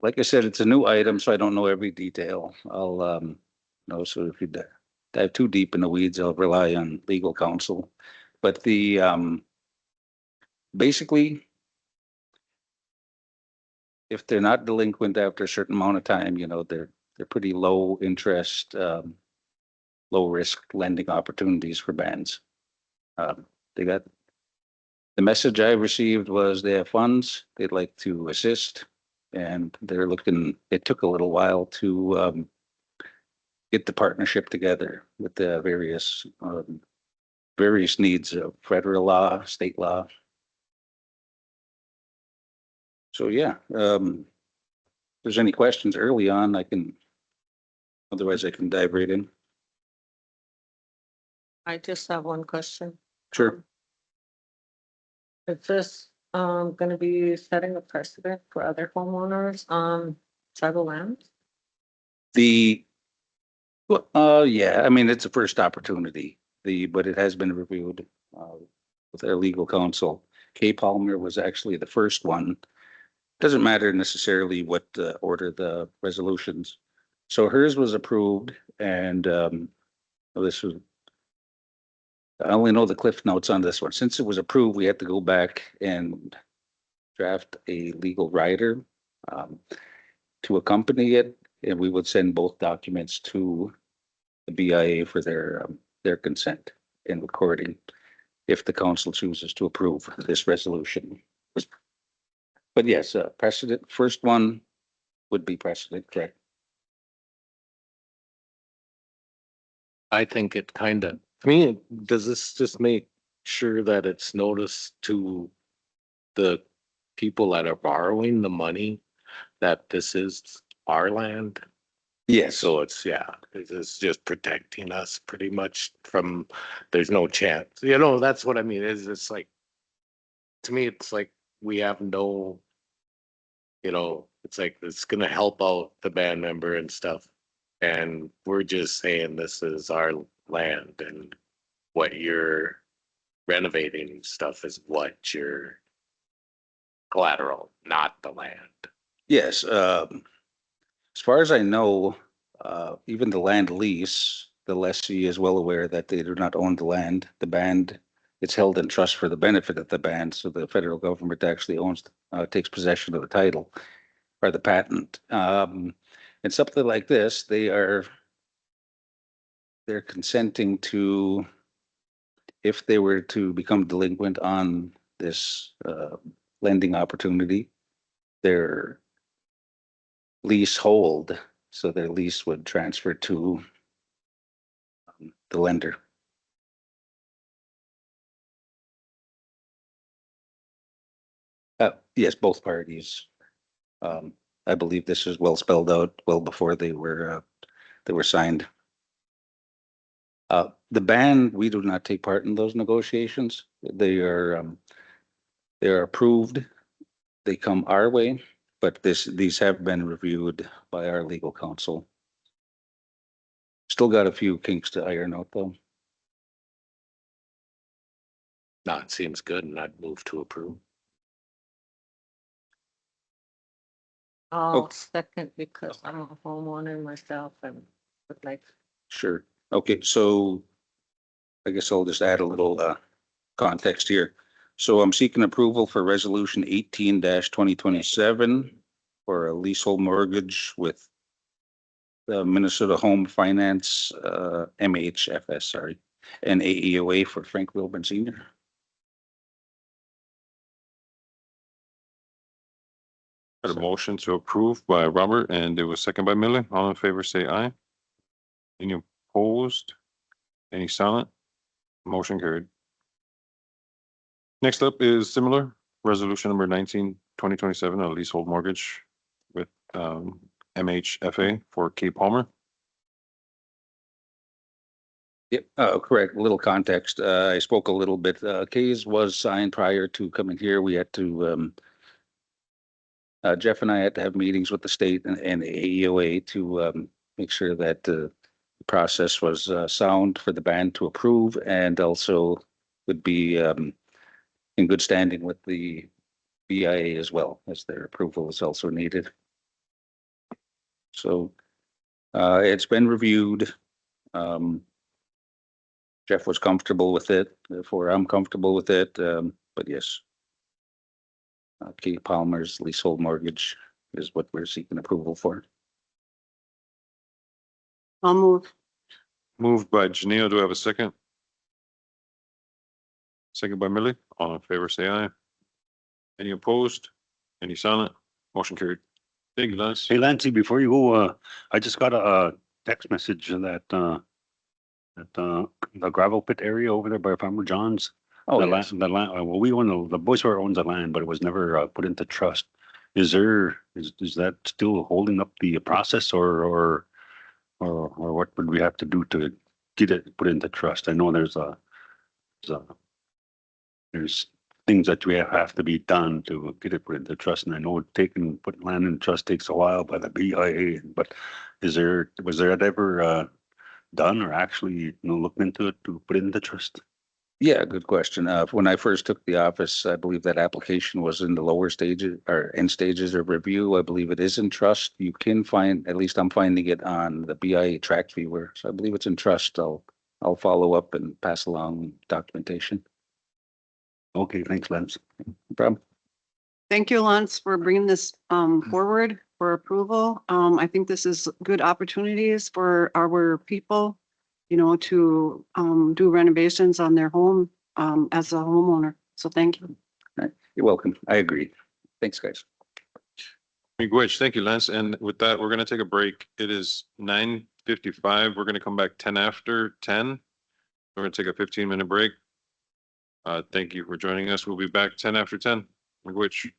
Like I said, it's a new item, so I don't know every detail. I'll know, so if you dive too deep in the weeds, I'll rely on legal counsel. But basically, if they're not delinquent after a certain amount of time, they're pretty low interest, low risk lending opportunities for bands. The message I received was they have funds, they'd like to assist, and it took a little while to get the partnership together with the various needs of federal law, state law. So yeah, if there's any questions early on, otherwise I can dive right in. I just have one question. Sure. Is this gonna be setting a precedent for other homeowners on tribal lands? Yeah, I mean, it's a first opportunity, but it has been reviewed with our legal counsel. Kay Palmer was actually the first one. Doesn't matter necessarily what order the resolutions. So hers was approved and I only know the cliff notes on this one. Since it was approved, we had to go back and draft a legal rider to accompany it. And we would send both documents to the BIA for their consent and recording if the council chooses to approve this resolution. But yes, precedent, first one would be precedent, correct? I think it kind of, I mean, does this just make sure that it's noticed to the people that are borrowing the money that this is our land? Yes. So it's just protecting us pretty much from, there's no chance, that's what I mean, is it's like, to me, it's like we have no, It's like, it's gonna help out the band member and stuff. And we're just saying this is our land and what you're renovating and stuff is what your collateral, not the land. Yes, as far as I know, even the land lease, the lessee is well aware that they do not own the land. The band, it's held in trust for the benefit of the band, so the federal government actually owns, takes possession of the title or the patent. And something like this, they're consenting to, if they were to become delinquent on this lending opportunity, their leasehold, so their lease would transfer to the lender. Yes, both parties. I believe this is well spelled out well before they were signed. The band, we do not take part in those negotiations. They are approved. They come our way, but these have been reviewed by our legal counsel. Still got a few kinks to iron out though. No, it seems good and I'd move to approve. I'll Okay. second because I'm a homeowner myself and would like. Sure. Okay, so I guess I'll just add a little context here. So I'm seeking approval for resolution 18-2027 for a leasehold mortgage with the Minnesota Home Finance, MHFS, sorry, and AEOA for Frank Wilburn Sr. Got a motion to approve by Robert and it was second by Millie. All in favor, say aye. Any opposed? Any silent? Motion carried. Next up is similar, resolution number 19-2027, a leasehold mortgage with MHFA for K Palmer. Yep, correct. A little context. I spoke a little bit. K's was signed prior to coming here. We had to, Jeff and I had to have meetings with the state and the AEOA to make sure that the process was sound for the band to approve and also would be in good standing with the VIA as well, as their approval is also needed. So it's been reviewed. Jeff was comfortable with it, therefore I'm comfortable with it. But yes. Kate Palmer's leasehold mortgage is what we're seeking approval for. I'll move. Moved by Janelle. Do I have a second? Second by Millie. All in favor, say aye. Any opposed? Any silent? Motion carried. Thank you, Lance. Hey, Lancy, before you go, I just got a text message that the gravel pit area over there by Farmer John's. Oh, The yes. land, well, we own the Boys Home owns the land, but it was never put into trust. Is that still holding up the process or what would we have to do to get it put into trust? I know there's things that we have to be done to get it put into trust. And I know putting land in trust takes a while by the BIA, but was that ever done or actually, looked into it to put it into trust? Yeah, good question. When I first took the office, I believe that application was in the lower stages or end stages of review. I believe it is in trust. You can find, at least I'm finding it on the BIA tract viewer. So I believe it's in trust. I'll follow up and pass along documentation. Okay, thanks, Lance. No problem. Thank you, Lance, for bringing this forward for approval. I think this is good opportunities for our people, to do renovations on their home as a homeowner. So thank you. You're welcome. I agree. Thanks, guys. Miigwech, thank you, Lance. And with that, we're gonna take a break. It is 9:55. We're gonna come back 10 after 10. We're gonna take a 15-minute break. Thank you for joining us. We'll be back 10 after 10. Miigwech.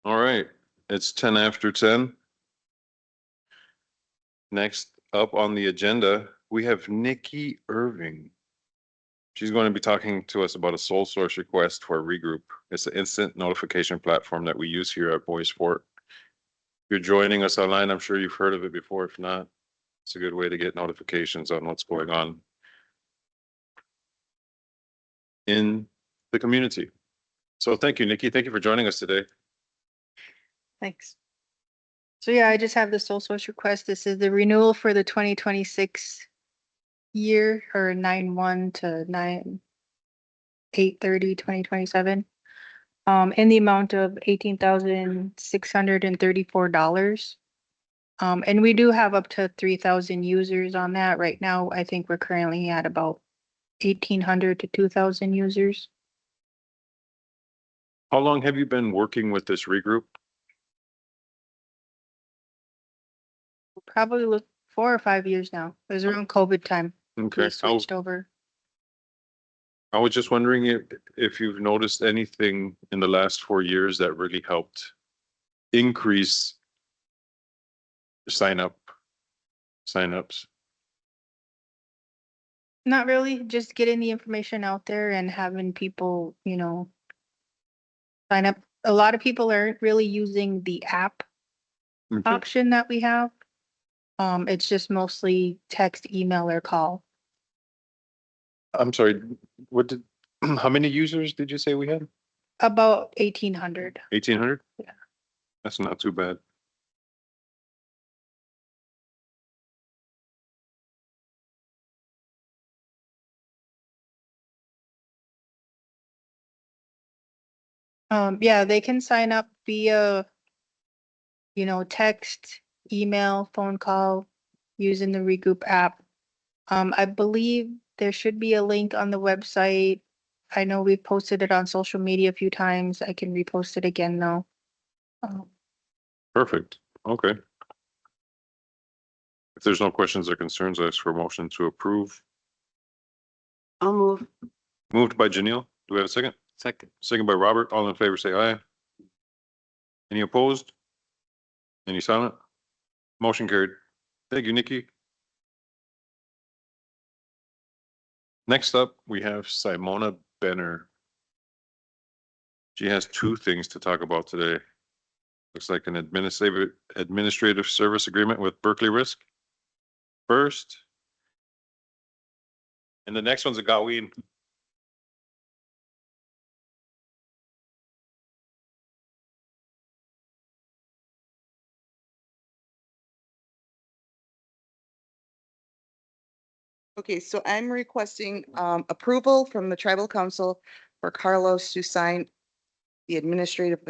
All right, it's 10 after 10. Next up on the agenda, we have Nikki Irving. She's going to be talking to us about a sole source request for a regroup. It's an instant notification platform that we use here at Boysport. If you're joining us online, I'm sure you've heard of it before. If not, it's a good way to get notifications on what's going on in the community. So thank you, Nikki. Thank you for joining us today. Thanks. So yeah, I just have the sole source request. This is the renewal for the 2026 year, or 9/1 to 9/8/30/2027. In the amount of $18,634. And we do have up to 3,000 users on that. Right now, I think we're currently at about 1,800 to 2,000 users. How long have you been working with this regroup? Probably look 4 or 5 years now. It was around COVID time. Okay, We switched over. I was just wondering if you've noticed anything in the last 4 years that really helped increase signups. Not really, just getting the information out there and having people, sign up. A lot of people aren't really using the app Okay. option that we have. It's just mostly text, email, or call. I'm sorry, how many users did you say we had? About 1,800. 1,800? Yeah. That's not too bad. Yeah, they can sign up via, text, email, phone call, using the Regroup app. I believe there should be a link on the website. I know we've posted it on social media a few times. I can repost it again though. Perfect. Okay. If there's no questions or concerns, I ask for a motion to approve. I'll move. Moved by Janelle. Do we have a second? Second. Second by Robert. All in favor, say aye. Any opposed? Any silent? Motion carried. Thank you, Nikki. Next up, we have Simona Benner. She has 2 things to talk about today. Looks like an administrative service agreement with Berkeley Risk first. And the next one's a Gaween. Okay, so I'm requesting approval from the tribal council for Carlos to sign the administrative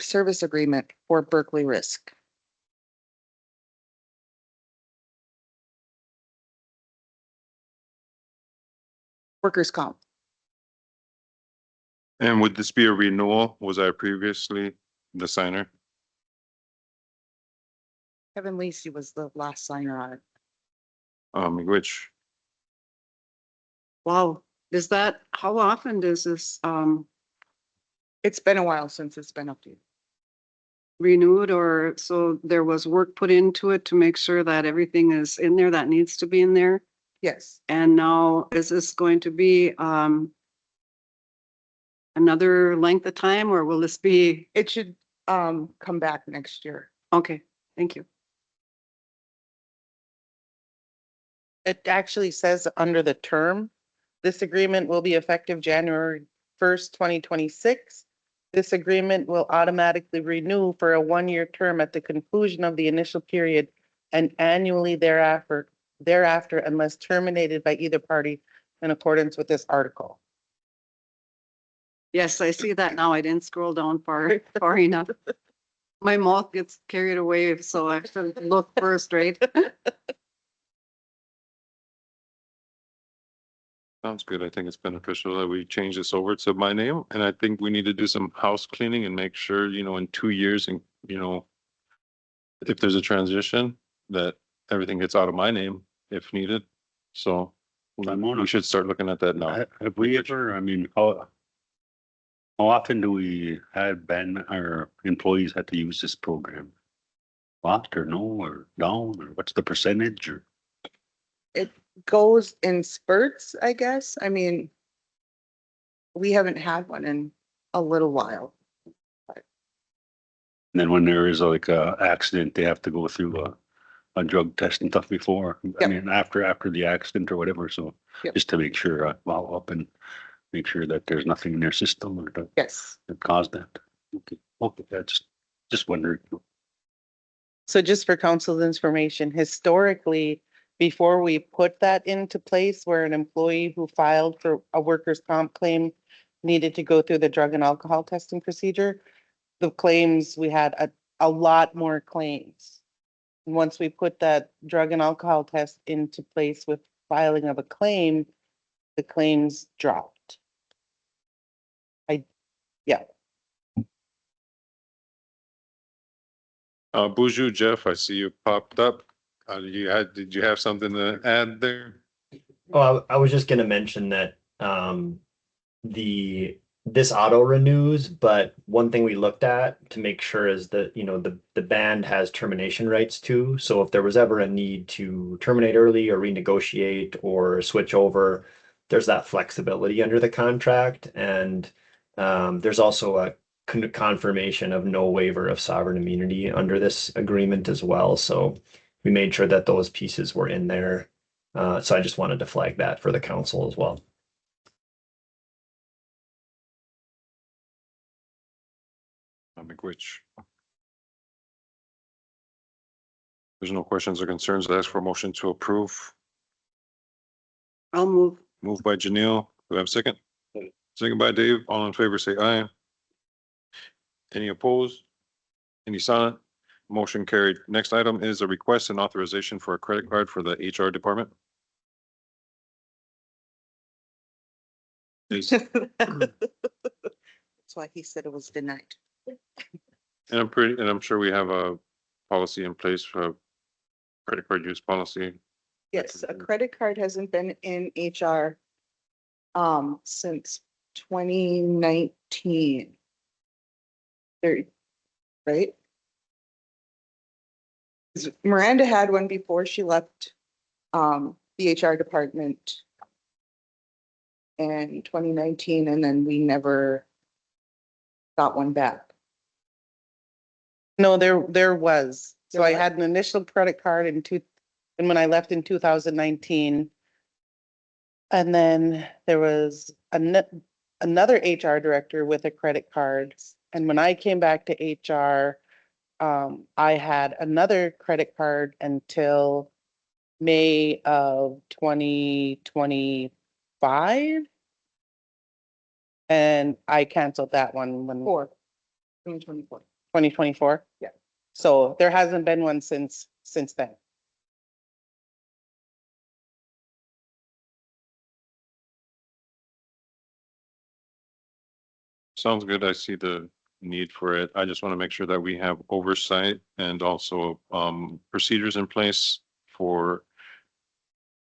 service agreement for Berkeley Risk. Workers' comp. And would this be a renewal? Was I previously the signer? Kevin Lacey was the last signer on it. Which, Wow, how often does this It's been a while since it's been updated. renewed, or so there was work put into it to make sure that everything is in there that needs to be in there? Yes, And now is this going to be another length of time, or will this be, it should come back next year. okay, thank you. It actually says under the term, this agreement will be effective January 1st, 2026. This agreement will automatically renew for a 1-year term at the conclusion of the initial period and annually thereafter unless terminated by either party in accordance with this article. Yes, I see that now. I didn't scroll down far enough. My mouth gets carried away, so I should look first, right? sounds good. I think it's beneficial that we change this over to my name. And I think we need to do some house cleaning and make sure, in 2 years and, if there's a transition, that everything gets out of my name if needed. So we should start looking at that now. Have we ever, I mean, how, How often do we have our employees had to use this program? Lot or no, or down, or what's the percentage or? It goes in spurts, I guess. I mean, we haven't had one in a little while. And then when there is like a accident, they have to go through a drug test and stuff before. I Yep. mean, after the accident or whatever, so Yep. just to make sure, follow up and make sure that there's nothing in their system or Yes. that caused that. Okay, that's just wondering. So just for council's information, historically, before we put that into place where an employee who filed for a workers' comp claim needed to go through the drug and alcohol testing procedure, the claims, we had a lot more claims. And once we put that drug and alcohol test into place with filing of a claim, the claims dropped. Yeah. Buju, Jeff, I see you popped up. Did you have something to add there? Oh, I was just gonna mention that this auto renews, but one thing we looked at to make sure is that, you know, the band has termination rights too. So if there was ever a need to terminate early or renegotiate or switch over, there's that flexibility under the contract. And there's also a confirmation of no waiver of sovereign immunity under this agreement as well. So we made sure that those pieces were in there. So I just wanted to flag that for the council as well. Which? There's no questions or concerns. I ask for a motion to approve. I'll move. Moved by Janelle. Do I have a second? Second by Dave. All in favor, say aye. Any opposed? Any silent? Motion carried. Next item is a request and authorization for a credit card for the HR department. That's why he said it was denied. And I'm sure we have a policy in place for credit card use policy. Yes, a credit card hasn't been in HR since 2019. There, right? 'Cause Miranda had one before she left the HR department in 2019, and then we never got one back. No, there was. So I had an initial credit card and when I left in 2019. And then there was another HR director with a credit card. And when I came back to HR, I had another credit card until May of 2025. And I canceled that one when. 2024. Yeah. So there hasn't been one since then. Sounds good. I see the need for it. I just want to make sure that we have oversight and also procedures in place for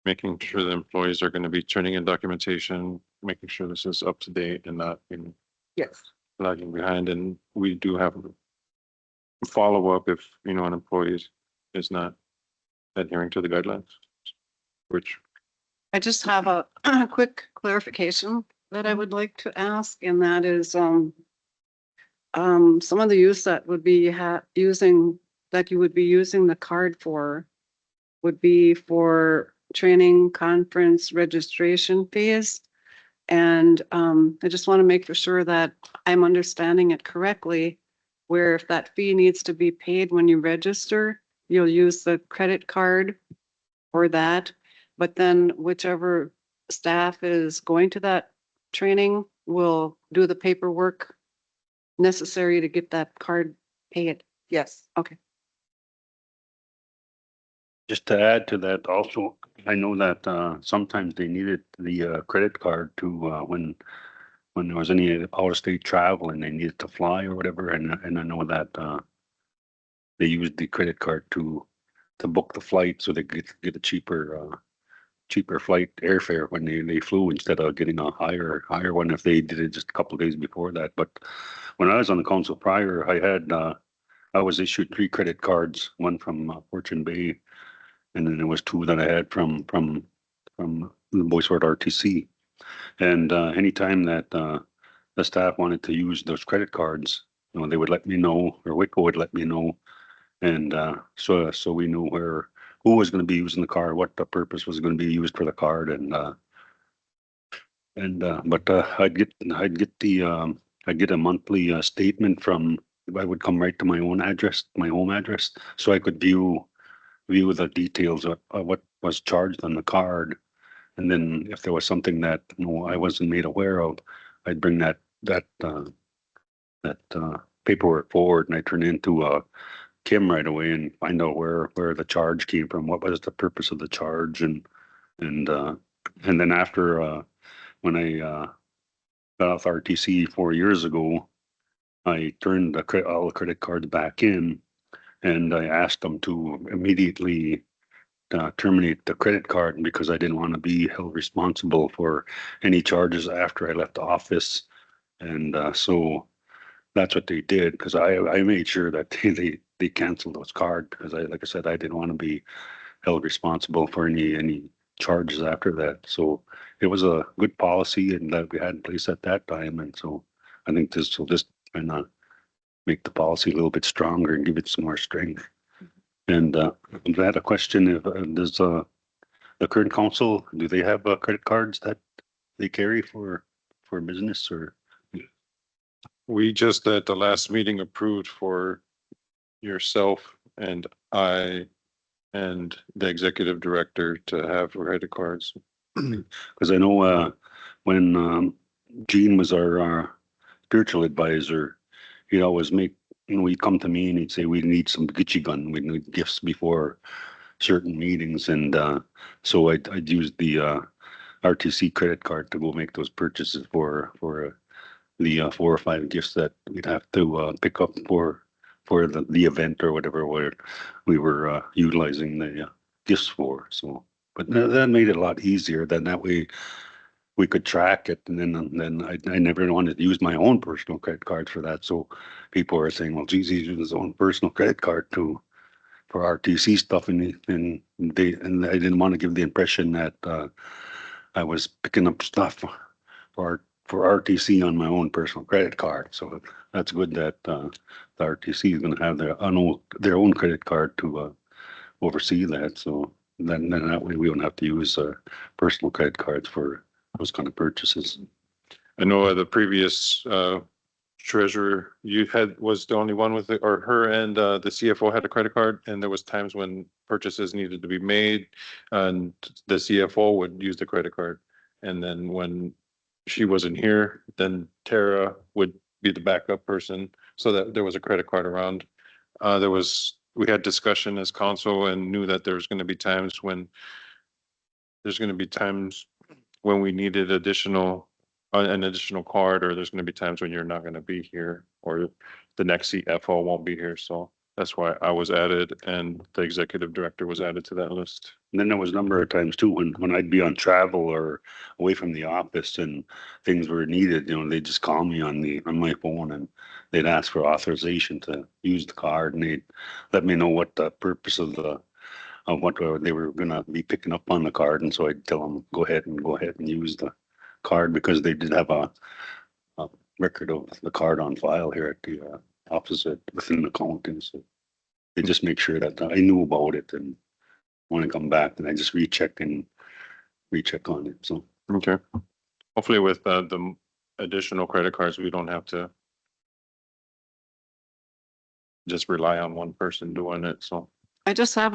making sure the employees are going to be turning in documentation, making sure this is up to date and not in Yes. lagging behind. And we do have follow up if, you know, an employee is not adhering to the guidelines, which I just have a quick clarification that I would like to ask, and that is, some of the use that would be that you would be using the card for would be for training, conference, registration fees. And, I just want to make for sure that I'm understanding it correctly, where if that fee needs to be paid when you register, you'll use the credit card for that. But then whichever staff is going to that training will do the paperwork necessary to get that card paid. Yes. Okay. Just to add to that also, I know that sometimes they needed the credit card to when there was any out of state travel and they needed to fly or whatever, and I know that they used the credit card to book the flight so they get a cheaper cheaper flight airfare when they flew instead of getting a higher one if they did it just a couple of days before that. But when I was on the council prior, I was issued 3 credit cards, one from Fortune Bay, and then there was 2 that I had from the Boysford RTC. And anytime that the staff wanted to use those credit cards, you know, they would let me know, or WICO would let me know. And so we knew who was going to be using the card, what the purpose was going to be used for the card, but I'd get a monthly statement from. I would come right to my own address, my home address, so I could view the details of what was charged on the card, and then if there was something that I wasn't made aware of, I'd bring that paperwork forward, and I turn it into Kim right away and find out where the charge came from, what was the purpose of the charge, and then after when I got off RTC 4 years ago, I turned all the credit cards back in, and I asked them to immediately terminate the credit card because I didn't want to be held responsible for any charges after I left the office, and so that's what they did, because I made sure that they canceled those cards, because like I said, I didn't want to be held responsible for any charges after that. So it was a good policy and that we had in place at that time. And so I think this will just kind of make the policy a little bit stronger and give it some more strength. And I had a question, if does the current council, do they have credit cards that they carry for business, or? We just at the last meeting approved for yourself and I and the executive director to have credit cards. Because I know when Gene was our spiritual advisor, he'd always he'd come to me and he'd say, we need some Gucci gun, we need gifts before certain meetings. And so I'd use the RTC credit card to go make those purchases for the 4 or 5 gifts that we'd have to pick up for the event or whatever where we were utilizing the gifts for. So, but that made it a lot easier. Then that way we could track it, and then I never wanted to use my own personal credit card for that. So people are saying, well, geez, he's using his own personal credit card for RTC stuff, and I didn't want to give the impression that I was picking up stuff for RTC on my own personal credit card. So that's good that the RTC is going to have their own credit card to oversee that. So then that way we don't have to use personal credit cards for those kind of purchases. I know the previous treasurer was the only one with it, or her and the CFO had a credit card, and there was times when purchases needed to be made and the CFO would use the credit card. And then when she wasn't here, then Tara would be the backup person so that there was a credit card around. We had discussion as council and knew that there's going to be times when we needed an additional card, or there's going to be times when you're not going to be here or the next CFO won't be here. So that's why I was added and the executive director was added to that list. And then there was a number of times too when I'd be on travel or away from the office and things were needed, they'd just call me on my phone and they'd ask for authorization to use the card, and they'd let me know what the purpose of what they were going to be picking up on the card. And so I'd tell them, go ahead and use the card, because they did have a record of the card on file here at the office within the county. So they just make sure that I knew about it, and when I come back, then I just recheck on it. So Okay. Hopefully with the additional credit cards, we don't have to just rely on one person doing it. So I just have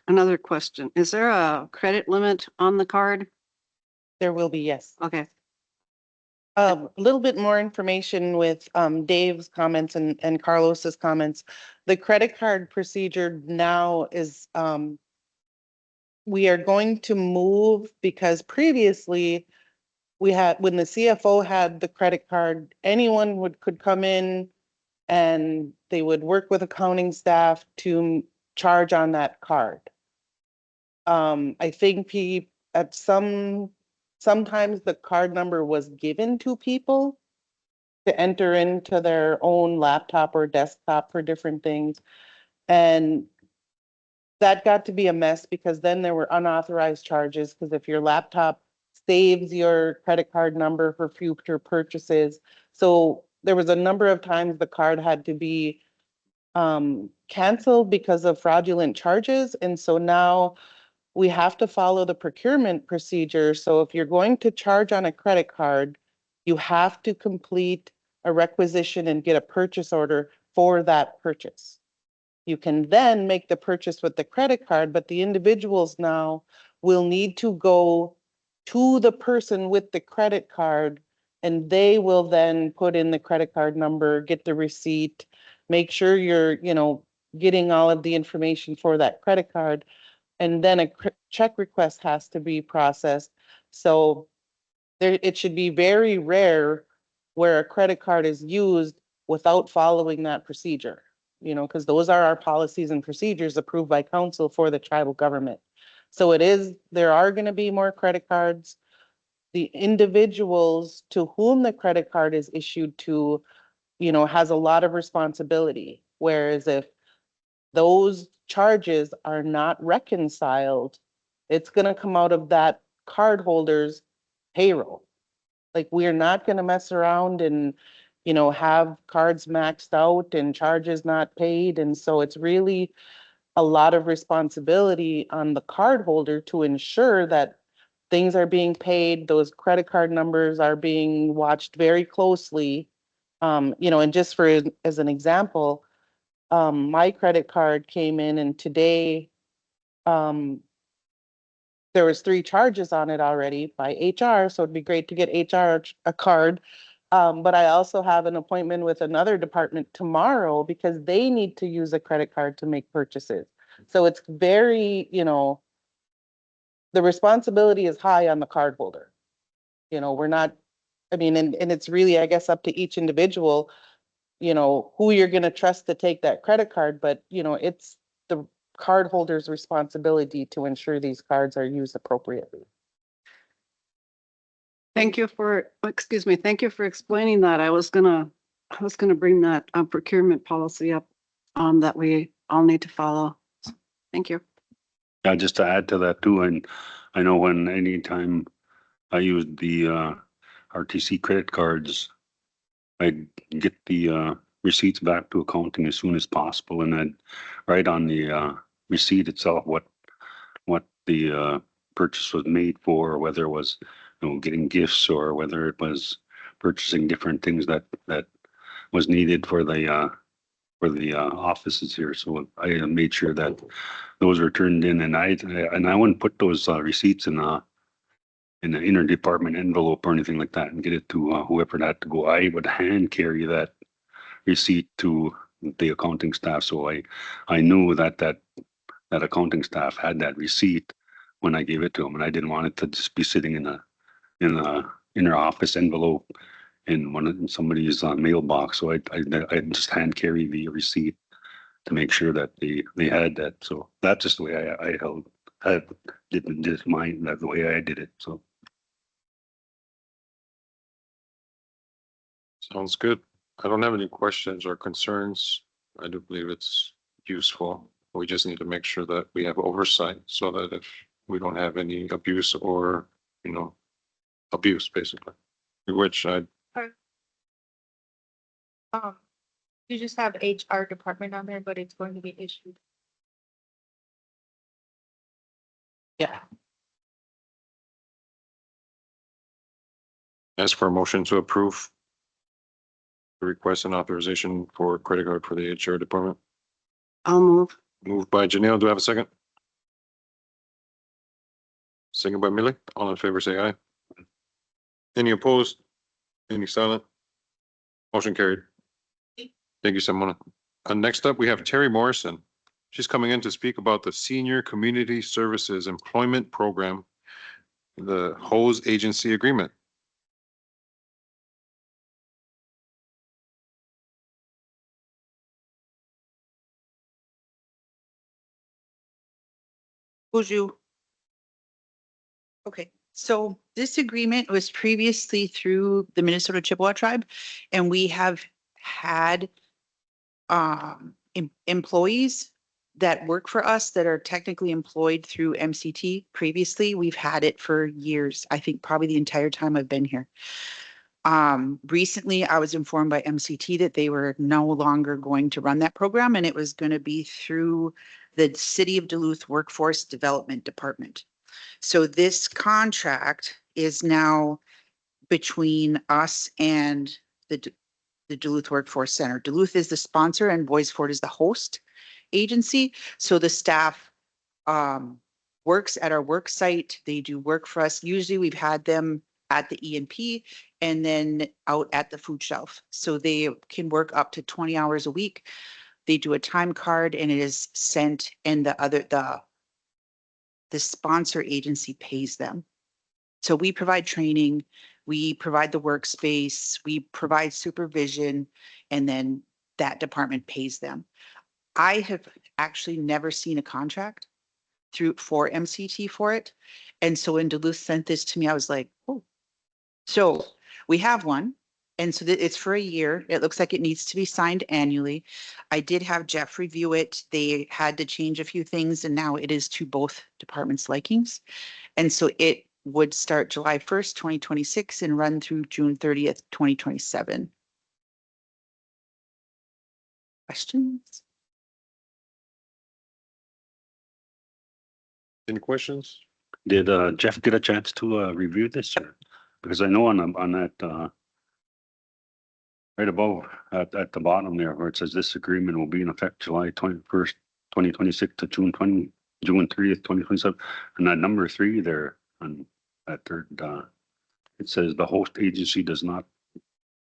another question. Is there a credit limit on the card? There will be, yes. Okay. A little bit more information with Dave's comments and Carlos's comments. The credit card procedure now is we are going to move, because previously when the CFO had the credit card, anyone could come in and they would work with accounting staff to charge on that card. I think at sometimes the card number was given to people to enter into their own laptop or desktop for different things. And that got to be a mess because then there were unauthorized charges, because if your laptop saves your credit card number for future purchases. So there was a number of times the card had to be canceled because of fraudulent charges. And so now we have to follow the procurement procedure. So if you're going to charge on a credit card, you have to complete a requisition and get a purchase order for that purchase. You can then make the purchase with the credit card, but the individuals now will need to go to the person with the credit card, and they will then put in the credit card number, get the receipt, make sure you're, getting all of the information for that credit card. And then a check request has to be processed. So it should be very rare where a credit card is used without following that procedure, because those are our policies and procedures approved by council for the tribal government. So there are going to be more credit cards. The individuals to whom the credit card is issued to, has a lot of responsibility. Whereas if those charges are not reconciled, it's going to come out of that cardholder's payroll. Like, we're not going to mess around and, have cards maxed out and charges not paid. And so it's really a lot of responsibility on the cardholder to ensure that things are being paid, those credit card numbers are being watched very closely. And just as an example, my credit card came in and today, there was 3 charges on it already by HR, so it'd be great to get HR a card. But I also have an appointment with another department tomorrow because they need to use a credit card to make purchases. So it's very, the responsibility is high on the cardholder. We're not, and it's really, I guess, up to each individual, who you're going to trust to take that credit card, but it's the cardholder's responsibility to ensure these cards are used appropriately. Thank you for explaining that. I was gonna bring that procurement policy up that we all need to follow. Thank you. Yeah, just to add to that too, and I know anytime I used the RTC credit cards, I get the receipts back to accounting as soon as possible, and then write on the receipt itself what the purchase was made for, whether it was getting gifts or whether it was purchasing different things that was needed for the offices here. So I made sure that those were turned in, and I wouldn't put those receipts in an interdepartment envelope or anything like that and get it to whoever it had to go. I would hand carry that receipt to the accounting staff, so I knew that accounting staff had that receipt when I gave it to them, and I didn't want it to just be sitting in their office envelope in somebody's mailbox. So I just hand carry the receipt to make sure that they had that. So that's just the way I did mine. That's the way I did it. So. Sounds good. I don't have any questions or concerns. I do believe it's useful. We just need to make sure that we have oversight so that if we don't have any abuse or, abuse basically, which You just have HR department on there, but it's going to be issued. Yeah. ask for a motion to approve the request and authorization for credit card for the HR department. I'll move. Moved by Janelle. Do I have a second? Second by Millie. All in favor, say aye. Any opposed? Any silent? Motion carried. Thank you, Simona. Next up, we have Terry Morrison. She's coming in to speak about the Senior Community Services Employment Program, the hose agency agreement. Who's you? Okay, so this agreement was previously through the Minnesota Chippewa tribe, and we have had employees that work for us that are technically employed through MCT previously. We've had it for years, I think probably the entire time I've been here. Recently, I was informed by MCT that they were no longer going to run that program, and it was going to be through the City of Duluth Workforce Development Department. So this contract is now between us and the Duluth Workforce Center. Duluth is the sponsor and Boisfort is the host agency. So the staff works at our work site. They do work for us. Usually we've had them at the E&P and then out at the food shelf. So they can work up to 20 hours a week. They do a time card and it is sent, and the sponsor agency pays them. So we provide training, we provide the workspace, we provide supervision, and then that department pays them. I have actually never seen a contract for MCT for it. And so when Duluth sent this to me, I was like, oh. So we have one. And so it's for a year. It looks like it needs to be signed annually. I did have Jeff review it. They had to change a few things, and now it is to both departments' likings. And so it would start July 1st, 2026 and run through June 30th, 2027. Questions? Any questions? Did Jeff get a chance to review this? Because I know on that right above at the bottom there where it says this agreement will be in effect July 21st, 2026 to June 30th, 2027. And that number 3 there on that third, it says the host agency does not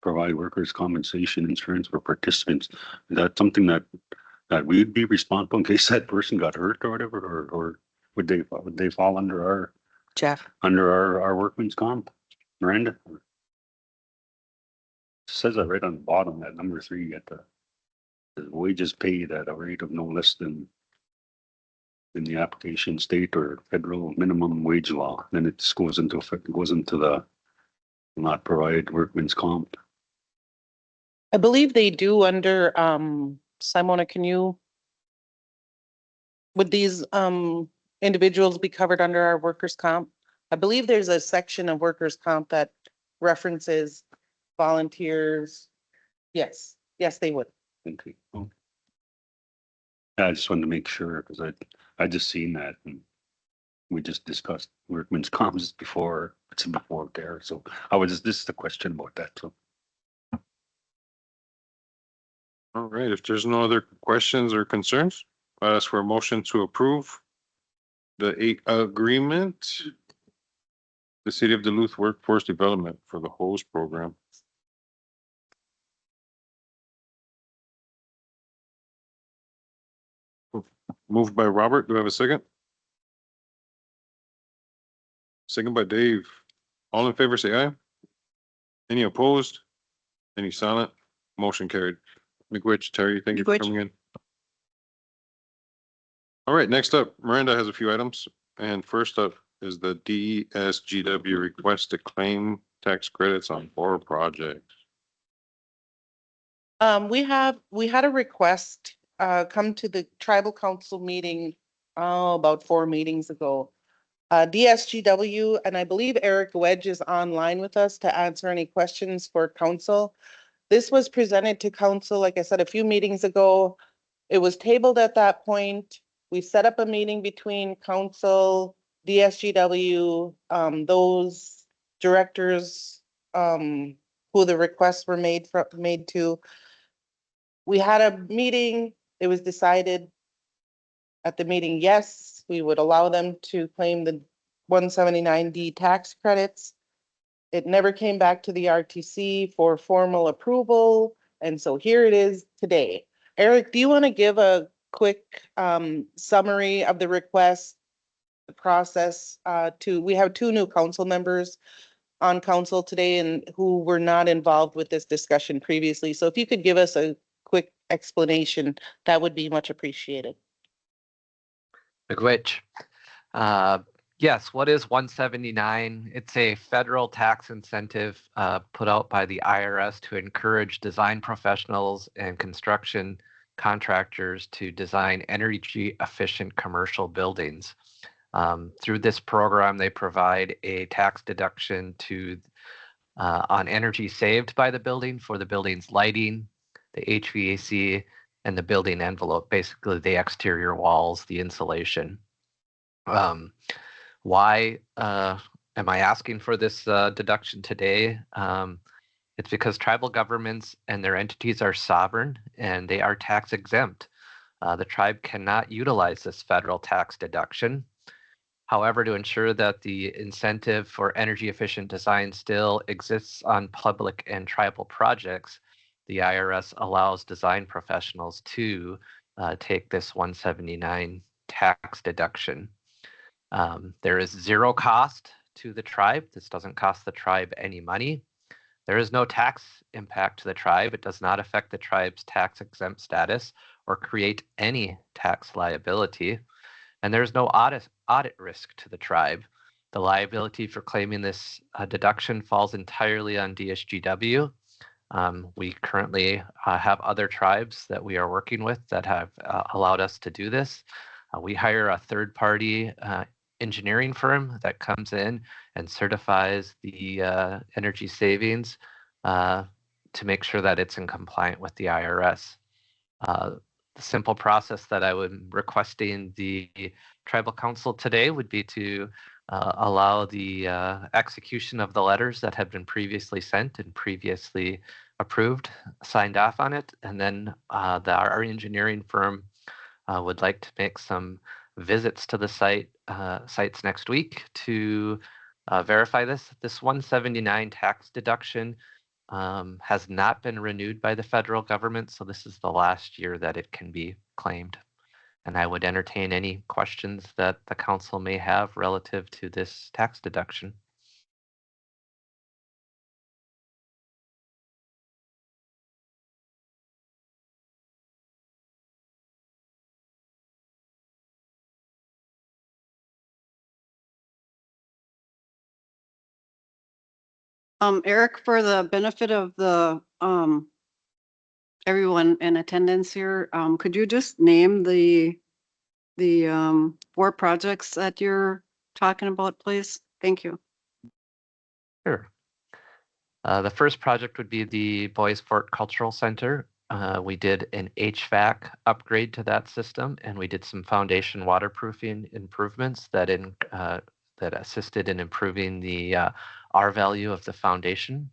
provide workers' compensation insurance for participants. Is that something that we'd be responsible in case that person got hurt or whatever, or would they fall under Jeff? our workman's comp? Miranda? It says that right on the bottom, that number 3 at the wages paid at a rate of no less than in the application state or federal minimum wage law. Then it just goes into effect, goes into the not provide workman's comp. I believe they do under, Simona, would these individuals be covered under our workers' comp? I believe there's a section of workers' comp that references volunteers. Yes, they would. Okay. Oh. I just wanted to make sure because I just seen that and we just discussed workman's comps before. It's before there, so this is a question about that. So. All right, if there's no other questions or concerns, I ask for a motion to approve the agreement. The City of Duluth Workforce Development for the host program. Moved by Robert. Do I have a second? Second by Dave. All in favor, say aye. Any opposed? Any silent? Motion carried. McWitch, Terry, thank you for coming in. All right, next up, Miranda has a few items. And first up is the DSGW request to claim tax credits on 4 projects. We had a request come to the tribal council meeting about 4 meetings ago. DSGW, and I believe Eric Wedge is online with us to answer any questions for council. This was presented to council, like I said, a few meetings ago. It was tabled at that point. We set up a meeting between council, DSGW, those directors who the requests were made to. We had a meeting. It was decided at the meeting, yes, we would allow them to claim the 179D tax credits. It never came back to the RTC for formal approval. And so here it is today. Eric, do you want to give a quick summary of the request, the process? We have 2 new council members on council today and who were not involved with this discussion previously. So if you could give us a quick explanation, that would be much appreciated. McWitch. Yes, what is 179? It's a federal tax incentive put out by the IRS to encourage design professionals and construction contractors to design energy efficient commercial buildings. Through this program, they provide a tax deduction on energy saved by the building for the building's lighting, the HVAC, and the building envelope, basically the exterior walls, the insulation. Why am I asking for this deduction today? It's because tribal governments and their entities are sovereign and they are tax exempt. The tribe cannot utilize this federal tax deduction. However, to ensure that the incentive for energy efficient design still exists on public and tribal projects, the IRS allows design professionals to take this 179 tax deduction. There is zero cost to the tribe. This doesn't cost the tribe any money. There is no tax impact to the tribe. It does not affect the tribe's tax exempt status or create any tax liability. And there's no audit risk to the tribe. The liability for claiming this deduction falls entirely on DSGW. We currently have other tribes that we are working with that have allowed us to do this. We hire a third-party engineering firm that comes in and certifies the energy savings to make sure that it's in compliant with the IRS. The simple process that I would requesting the tribal council today would be to allow the execution of the letters that have been previously sent and previously approved, signed off on it, and then our engineering firm would like to make some visits to the sites next week to verify this. This 179 tax deduction has not been renewed by the federal government, so this is the last year that it can be claimed. And I would entertain any questions that the council may have relative to this tax deduction. Eric, for the benefit of the, everyone in attendance here, could you just name the 4 projects that you're talking about, please? Thank you. Sure. The first project would be the Boys Fort Cultural Center. We did an HVAC upgrade to that system, and we did some foundation waterproofing improvements that assisted in improving the R value of the foundation.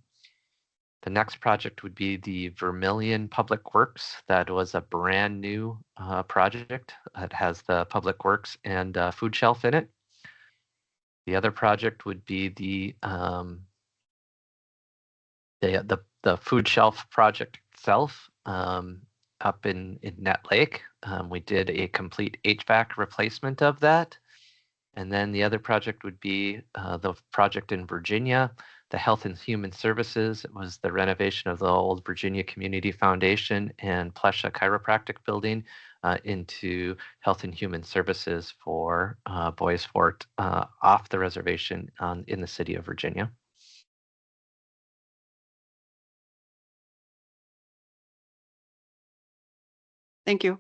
The next project would be the Vermilion Public Works. That was a brand new project. It has the Public Works and food shelf in it. The other project would be the food shelf project itself up in Net Lake. We did a complete HVAC replacement of that. And then the other project would be the project in Virginia, the Health and Human Services. It was the renovation of the old Virginia Community Foundation and Plesha Chiropractic Building into Health and Human Services for Boys Fort off the reservation in the city of Virginia. Thank you.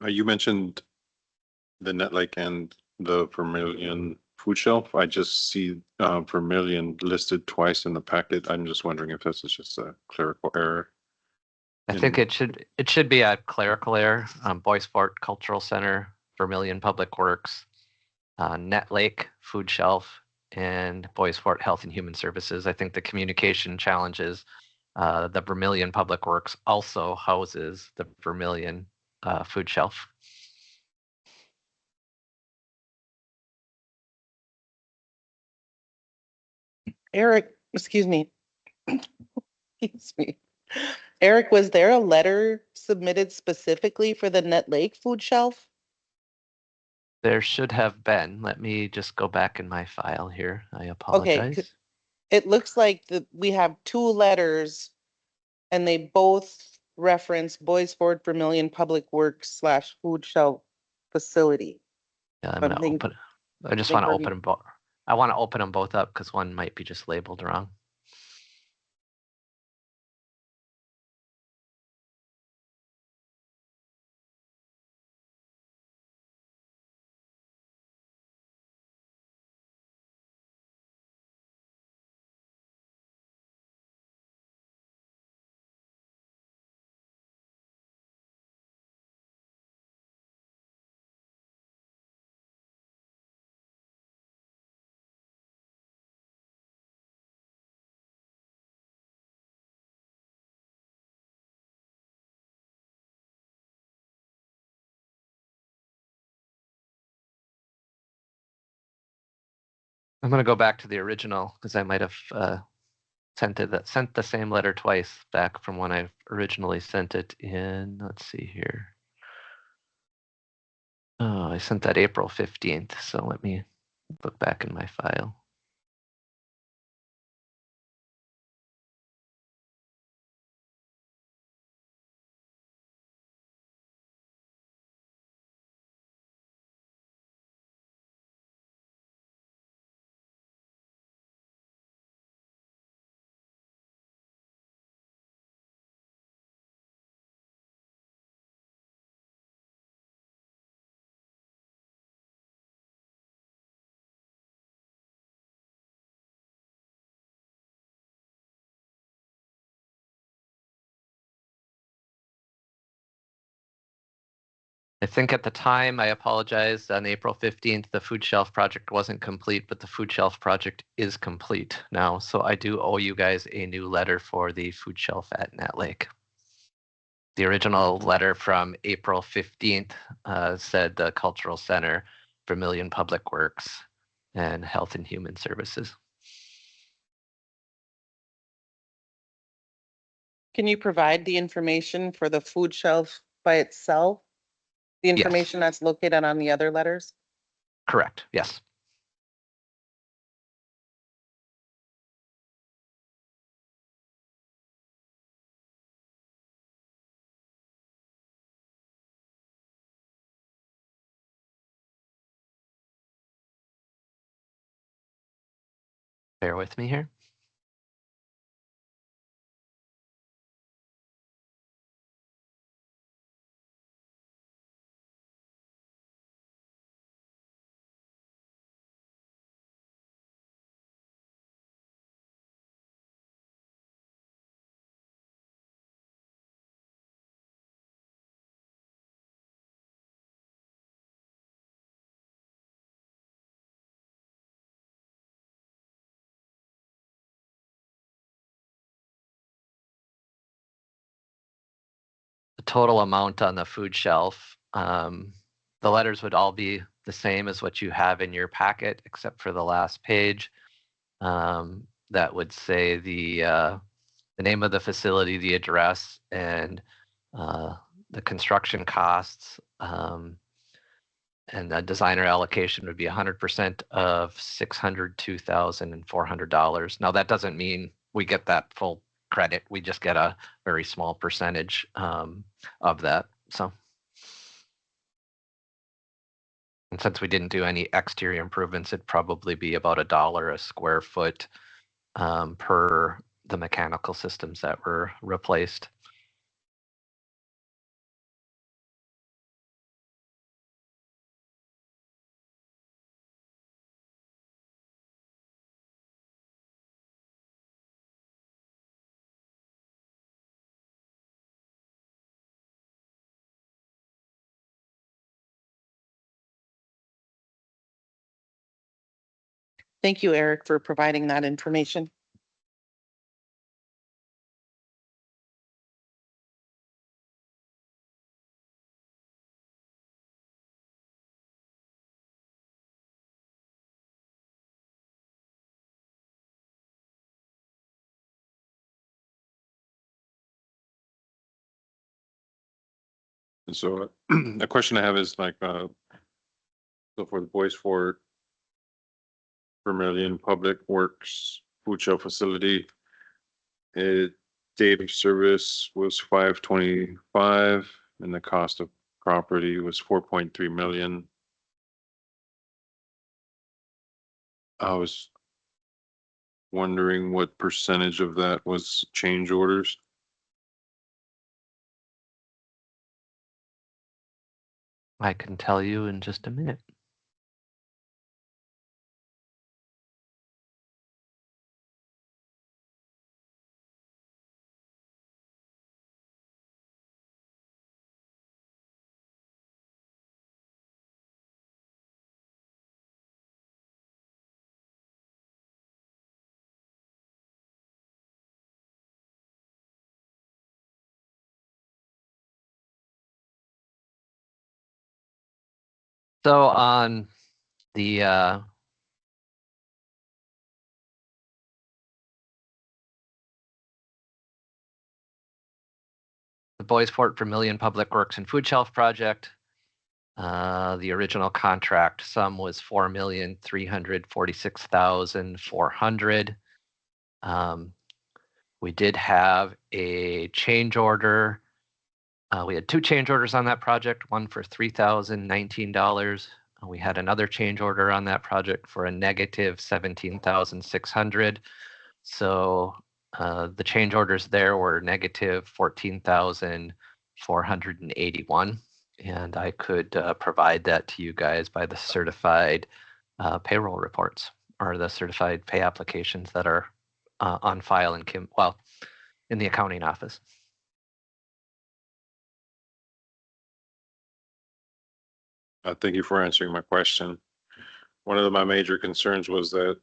You mentioned the Net Lake and the Vermilion food shelf. I just see Vermilion listed twice in the packet. I'm just wondering if this is just a clerical error. I think it should be a clerical error. Boys Fort Cultural Center, Vermilion Public Works, Net Lake Food Shelf, and Boys Fort Health and Human Services. I think the communication challenges. The Vermilion Public Works also houses the Vermilion Food Shelf. Eric, excuse me. Excuse me. Eric, was there a letter submitted specifically for the Net Lake food shelf? There should have been. Let me just go back in my file here. I Okay, apologize. it looks like we have two letters and they both reference Boys Ford Vermillion Public Works / food shelf facility. Yeah, I'm gonna Something- open. I just think want to we're- open them both. I want to open them both up because one might be just labeled wrong. I'm gonna go back to the original because I might have sent the same letter twice back from when I originally sent it in. Let's see here. Oh, I sent that April 15th. So let me look back in my file. I think at the time, I apologize, on April 15th, the food shelf project wasn't complete, but the food shelf project is complete now. So I do owe you guys a new letter for the food shelf at Nat Lake. The original letter from April 15th said the Cultural Center, Vermillion Public Works, and Health and Human Services. Can you provide the information for the food shelf by itself? The Yes. information that's located on the other letters? Correct, yes. Bear with me here. The total amount on the food shelf, the letters would all be the same as what you have in your packet, except for the last page. That would say the name of the facility, the address, and the construction costs. And the designer allocation would be 100% of $602,400. Now that doesn't mean we get that full credit. We just get a very small percentage of that. So, and since we didn't do any exterior improvements, it'd probably be about $1 a square foot per the mechanical systems that were replaced. Thank you, Eric, for providing that information. And so a question I have is like, so for the Boys Fort Vermillion Public Works Food Shelf Facility, date of service was 5/25 and the cost of property was 4.3 million. I was wondering what percentage of that was change orders. I can tell you in just a minute. So on the Boys Fort Vermillion Public Works and Food Shelf Project, the original contract sum was 4,346,400. We did have a change order. We had two change orders on that project, one for $3,019. We had another change order on that project for a negative 17,600. So the change orders there were negative 14,481. And I could provide that to you guys by the certified payroll reports or the certified pay applications that are on file in in the accounting office. Thank you for answering my question. One of my major concerns was that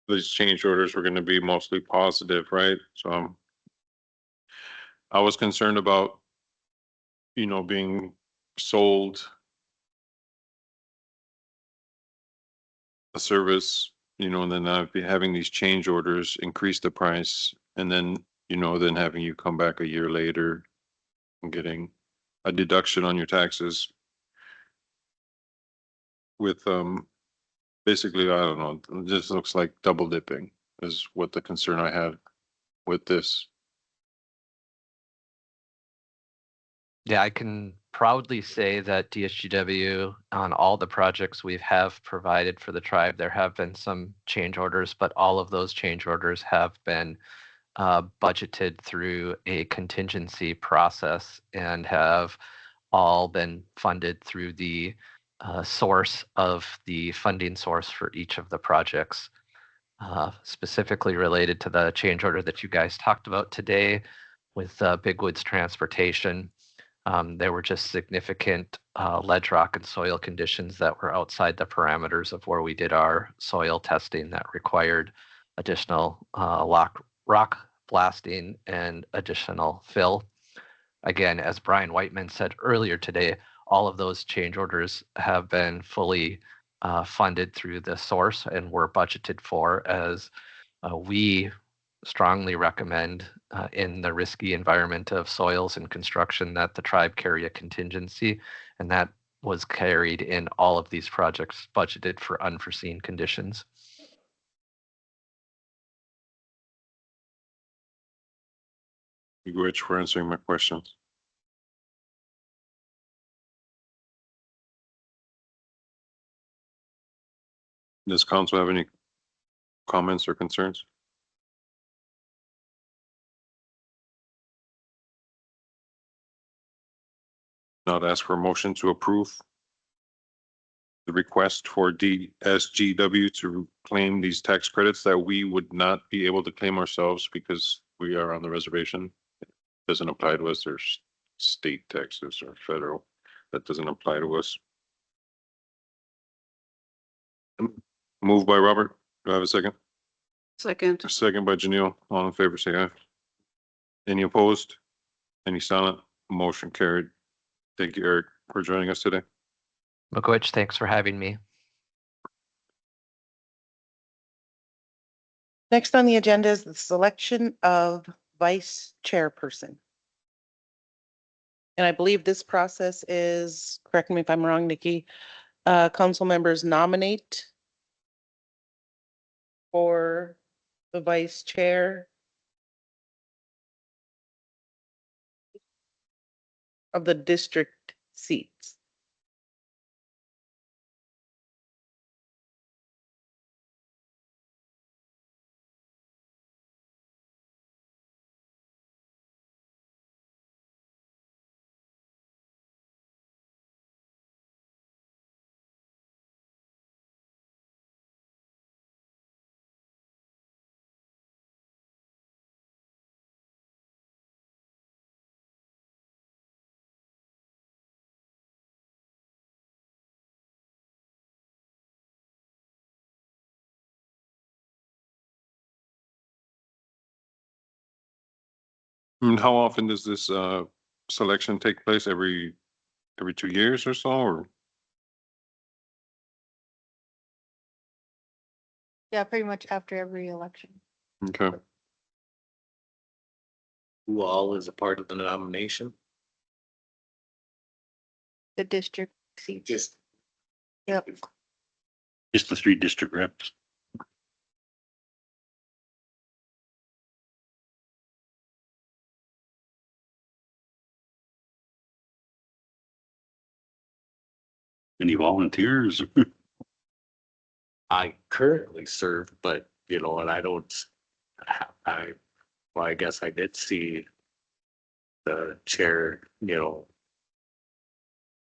these change orders were going to be mostly positive, right? So I was concerned about, being sold a service, and then having these change orders increase the price, and then, then having you come back a year later and getting a deduction on your taxes with, basically, I don't know, it just looks like double dipping is what the concern I had with this. Yeah, I can proudly say that DSGW on all the projects we have provided for the tribe, there have been some change orders, but all of those change orders have been budgeted through a contingency process and have all been funded through the source of the funding source for each of the projects. Specifically related to the change order that you guys talked about today with Big Woods Transportation. There were just significant ledge, rock, and soil conditions that were outside the parameters of where we did our soil testing that required additional rock blasting and additional fill. Again, as Brian Whiteman said earlier today, all of those change orders have been fully funded through the source and were budgeted for, as we strongly recommend in the risky environment of soils and construction that the tribe carry a contingency, and that was carried in all of these projects budgeted for unforeseen conditions. Thank you, Rich, for answering my questions. Does council have any comments or concerns? Not ask for a motion to approve the request for DSGW to claim these tax credits that we would not be able to claim ourselves because we are on the reservation. It doesn't apply to us. There's state taxes or federal. That doesn't apply to us. Moved by Robert. Do I have a second? Second. A second by Janelle. All in favor, say aye. Any opposed? Any silent? Motion carried. Thank you, Eric, for joining us today. Miigwech, thanks for having me. Next on the agenda is the selection of vice chairperson. And I believe this process is, correct me if I'm wrong, Nikki, council members nominate for the vice chair of the district seats. And how often does this selection take place? Every 2 years or so, or? Yeah, pretty much after every election. Okay. Who all is a part of the nomination? The district seats. Just. Yep. Just the 3 district reps. Any volunteers? I currently serve, but you know, and I don't, well, I guess I did see the chair, you know,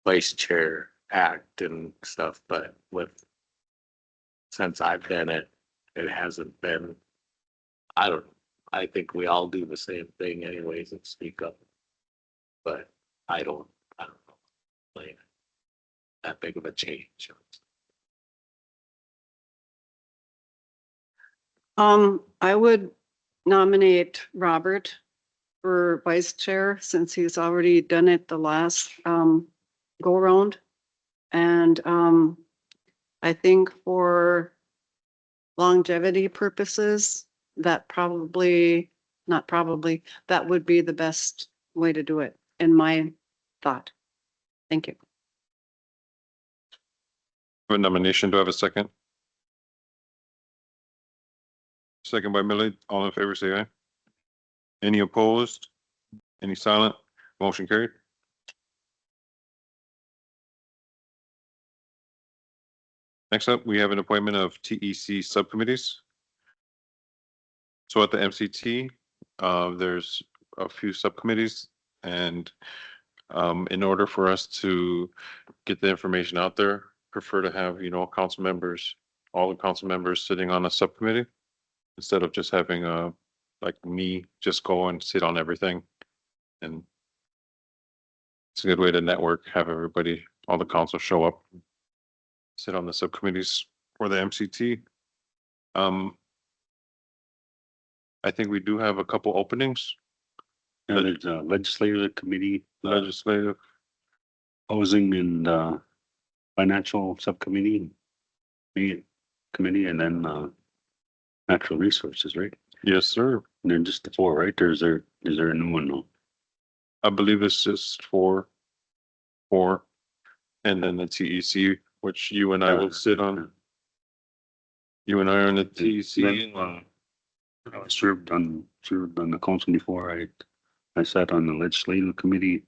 vice chair act and stuff, but since I've been it hasn't been, I don't know. I think we all do the same thing anyways and speak up. But I don't know, like that big of a change. I would nominate Robert for vice chair since he's already done it the last go around. And I think for longevity purposes, that that would be the best way to do it, in my thought. Thank you. A nomination, do I have a second? Second by Millie, all in favor, say aye. Any opposed? Any silent? Motion carried. Next up, we have an appointment of TEC subcommittees. So at the MCT, there's a few subcommittees, and in order for us to get the information out there, prefer to have, you know, council members, all the council members sitting on a subcommittee instead of just having like me just go and sit on everything. And it's a good way to network, have everybody, all the council show up, sit on the subcommittees for the MCT. I think we do have a couple openings, There's a legislative committee, legislative. housing and financial subcommittee, committee, and then natural resources, right? Yes, sir. And they're just the 4, right? Or is there a new one? No? I believe it's just four, and then the TEC, which you and I will sit on. You and I are on the TEC. I served on the council before. I sat on the legislative committee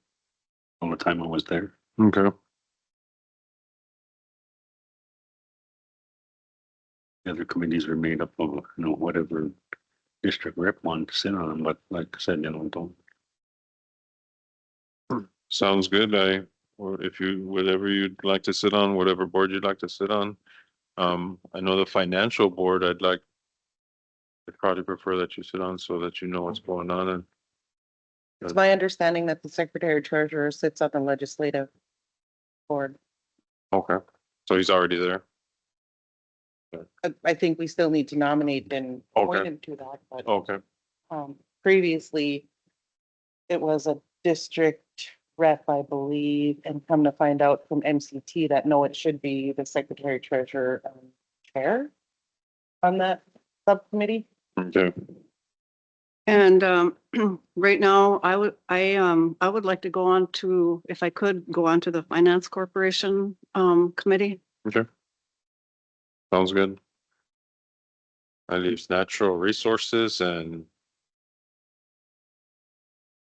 all the time I was there. Okay. The other committees are made up of, you know, whatever district rep wanted to sit on them, but like I said, you know, don't. Sounds good. Or if you, whatever you'd like to sit on, whatever board you'd like to sit on. I know the financial board, I'd probably prefer that you sit on so that you know what's going on. And It's my understanding that the secretary treasurer sits on the legislative board. okay, so he's already there. I think we still need to nominate and appoint Okay. him to that, but Okay, previously it was a district rep, I believe, and come to find out from MCT that no, it should be the secretary treasurer chair on that subcommittee. okay. And right now, I would like to go on to, if I could, go on to the Finance Corporation committee. Okay. Sounds good. I leaves natural resources and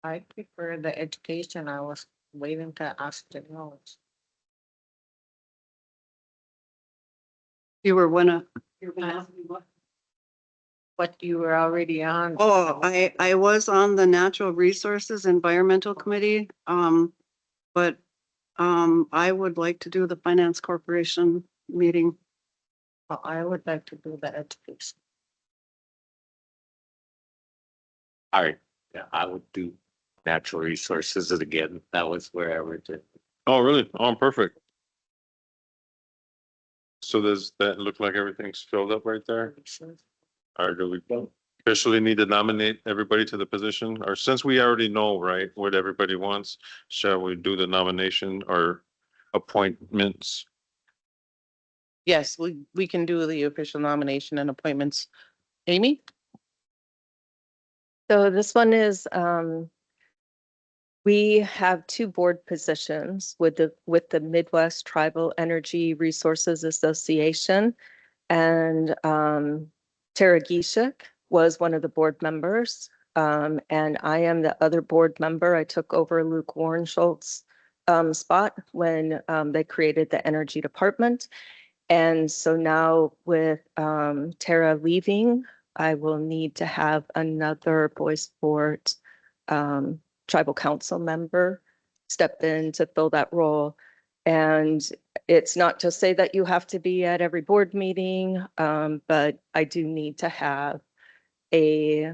I prefer the education. I was waiting to ask the notes. You were you're gonna ask me what? What you were already on. Oh, I was on the Natural Resources Environmental Committee, but I would like to do the Finance Corporation meeting. Well, I would like to do the education. Yeah, I would do natural resources again. That was where I worked it. oh, really? Oh, perfect. So does that look like everything's filled up right there? Or do we officially need to nominate everybody to the position? Or since we already know, right, what everybody wants, shall we do the nomination or appointments? Yes, we can do the official nomination and appointments. Amy? So this one is, we have two board positions with the Midwest Tribal Energy Resources Association. And Tara Geshick was one of the board members. And I am the other board member. I took over Luke Warrenschultz's spot when they created the energy department. And so now with Tara leaving, I will need to have another Boys Sport tribal council member step in to fill that role. And it's not to say that you have to be at every board meeting, but I do need to have a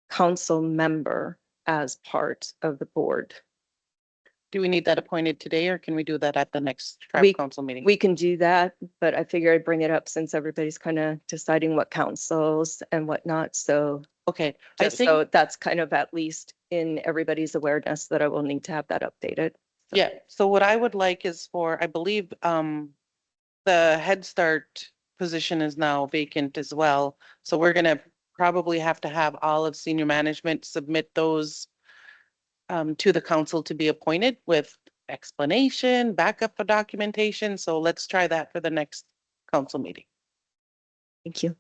council member as part of the board. Do we need that appointed today or can we do that at the next We- tribal council meeting? We can do that, but I figure I'd bring it up since everybody's kind of deciding what councils and whatnot. So Okay, I just so think, that's kind of at least in everybody's awareness that I will need to have that updated. yeah, so what I would like is for, I believe, the Head Start position is now vacant as well. So we're gonna probably have to have all of senior management submit those to the council to be appointed with explanation, backup for documentation. So let's try that for the next council meeting. Thank you.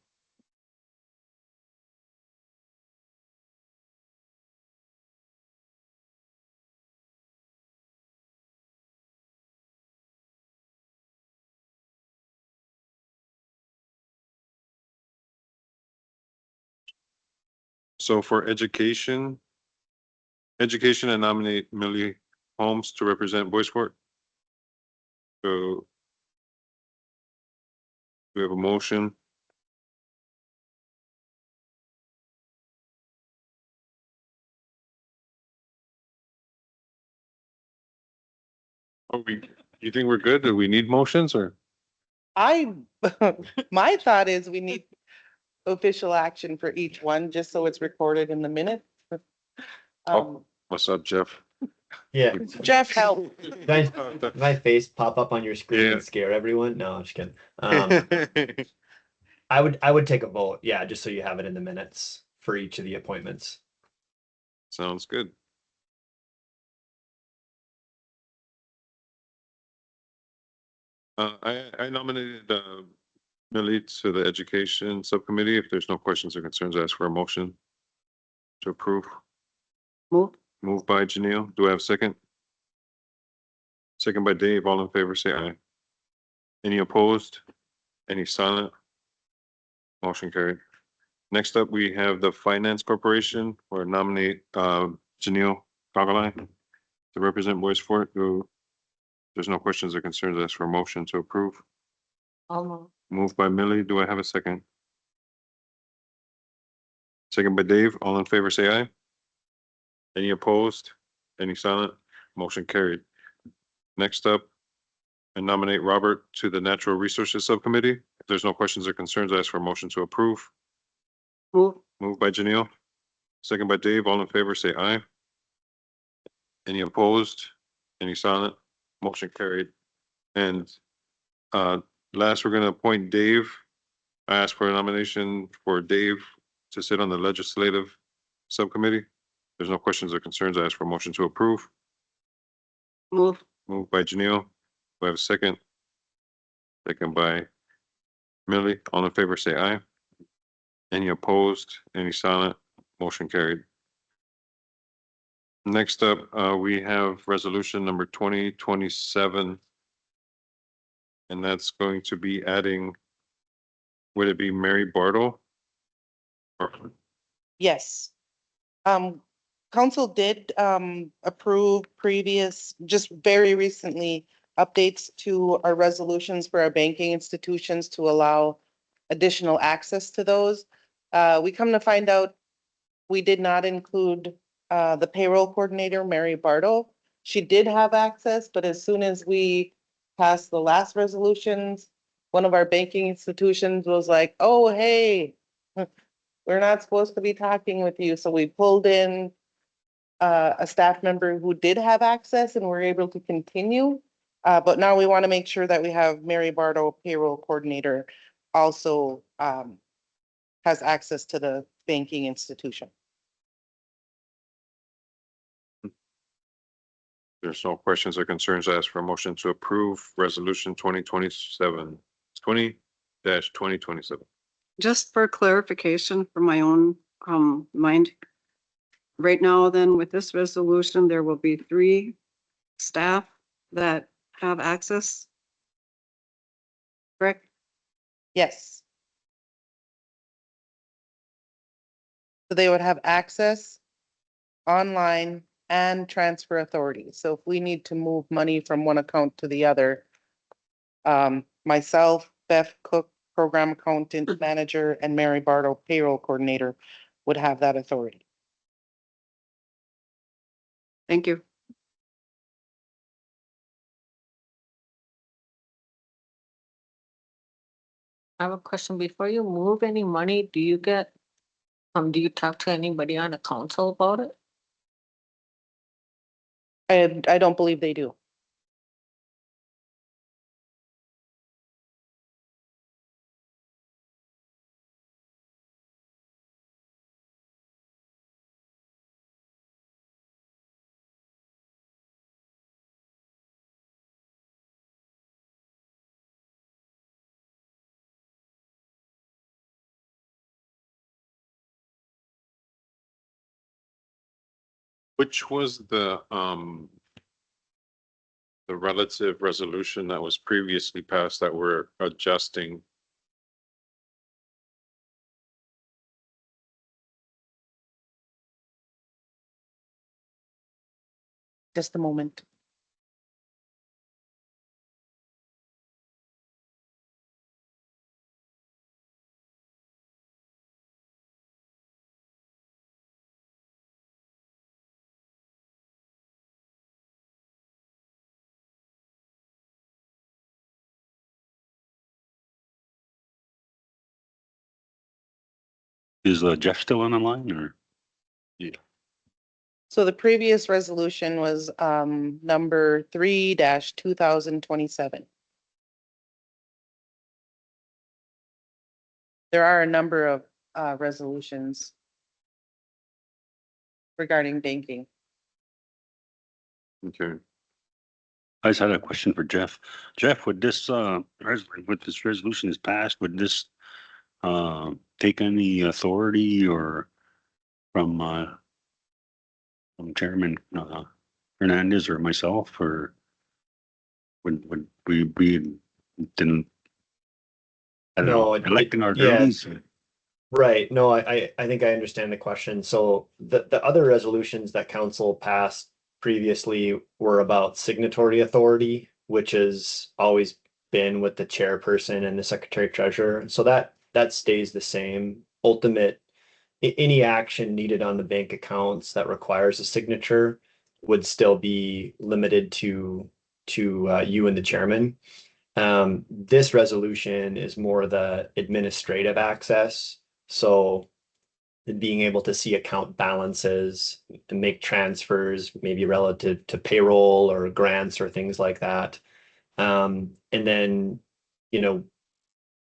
So for education and nominate Millie Holmes to represent Boysport. So we have a motion. You think we're good? Do we need motions or? My thought is we need official action for each one, just so it's recorded in the minute. Oh, what's up, Jeff? Yeah. Jeff, help. Did my face pop up on your screen Yeah. and scare everyone? No, I'm just kidding. I would take a vote, yeah, just so you have it in the minutes for each of the appointments. Sounds good. I nominated Millie to the Education Subcommittee. If there's no questions or concerns, I ask for a motion to approve. Move. Moved by Janelle. Do I have a second? Second by Dave. All in favor, say aye. Any opposed? Any silent? Motion carried. Next up, we have the Finance Corporation, or nominate Janelle Cogalai to represent Boys Fort. There's no questions or concerns. I ask for a motion to approve. Almost. Moved by Millie. Do I have a second? Second by Dave. All in favor, say aye. Any opposed? Any silent? Motion carried. Next up, I nominate Robert to the Natural Resources Subcommittee. If there's no questions or concerns, I ask for a motion to approve. Move. Moved by Janelle. Second by Dave. All in favor, say aye. Any opposed? Any silent? Motion carried. And last, we're going to appoint Dave. I ask for a nomination for Dave to sit on the Legislative Subcommittee? There's no questions or concerns. I ask for a motion to approve. Move. Moved by Janelle. Do I have a second? Second by Millie. All in favor, say aye. Any opposed? Any silent? Motion carried. Next up, we have resolution number 2027. And that's going to be adding, would it be Mary Bartle? Or- Yes. Council did approve previous, just very recently, updates to our resolutions for our banking institutions to allow additional access to those. We come to find out we did not include the payroll coordinator, Mary Bartle. She did have access, but as soon as we passed the last resolutions, one of our banking institutions was like, oh, hey, we're not supposed to be talking with you. So we pulled in a staff member who did have access and were able to continue. But now we want to make sure that we have Mary Bartle, payroll coordinator, also has access to the banking institution. There's no questions or concerns. I ask for a motion to approve resolution 2027. Just for clarification for my own mind. Right now, then, with this resolution, there will be 3 staff that have access. Correct? Yes. So they would have access online and transfer authority. So if we need to move money from one account to the other, myself, Beth Cook, program accountant manager, and Mary Bartle, payroll coordinator, would have that authority. Thank you. I have a question. Before you move any money, do you talk to anybody on the council about it? I don't believe they do. Which was the relative resolution that was previously passed that we're adjusting? Just a moment. Is Jeff still on the line or? So the previous resolution was number 3-2027. There are a number of resolutions regarding banking. Okay. I just had a question for Jeff. Jeff, would this, with this resolution is passed, would this take any authority or from Chairman Hernandez or myself, or would we be didn't, I don't know, electing our yes. terms? Right. No, I think I understand the question. So the other resolutions that council passed previously were about signatory authority, which has always been with the chairperson and the secretary treasurer. So that stays the same. Any action needed on the bank accounts that requires a signature would still be limited to you and the chairman. This resolution is more the administrative access. So being able to see account balances and make transfers, maybe relative to payroll or grants or things like that. And then,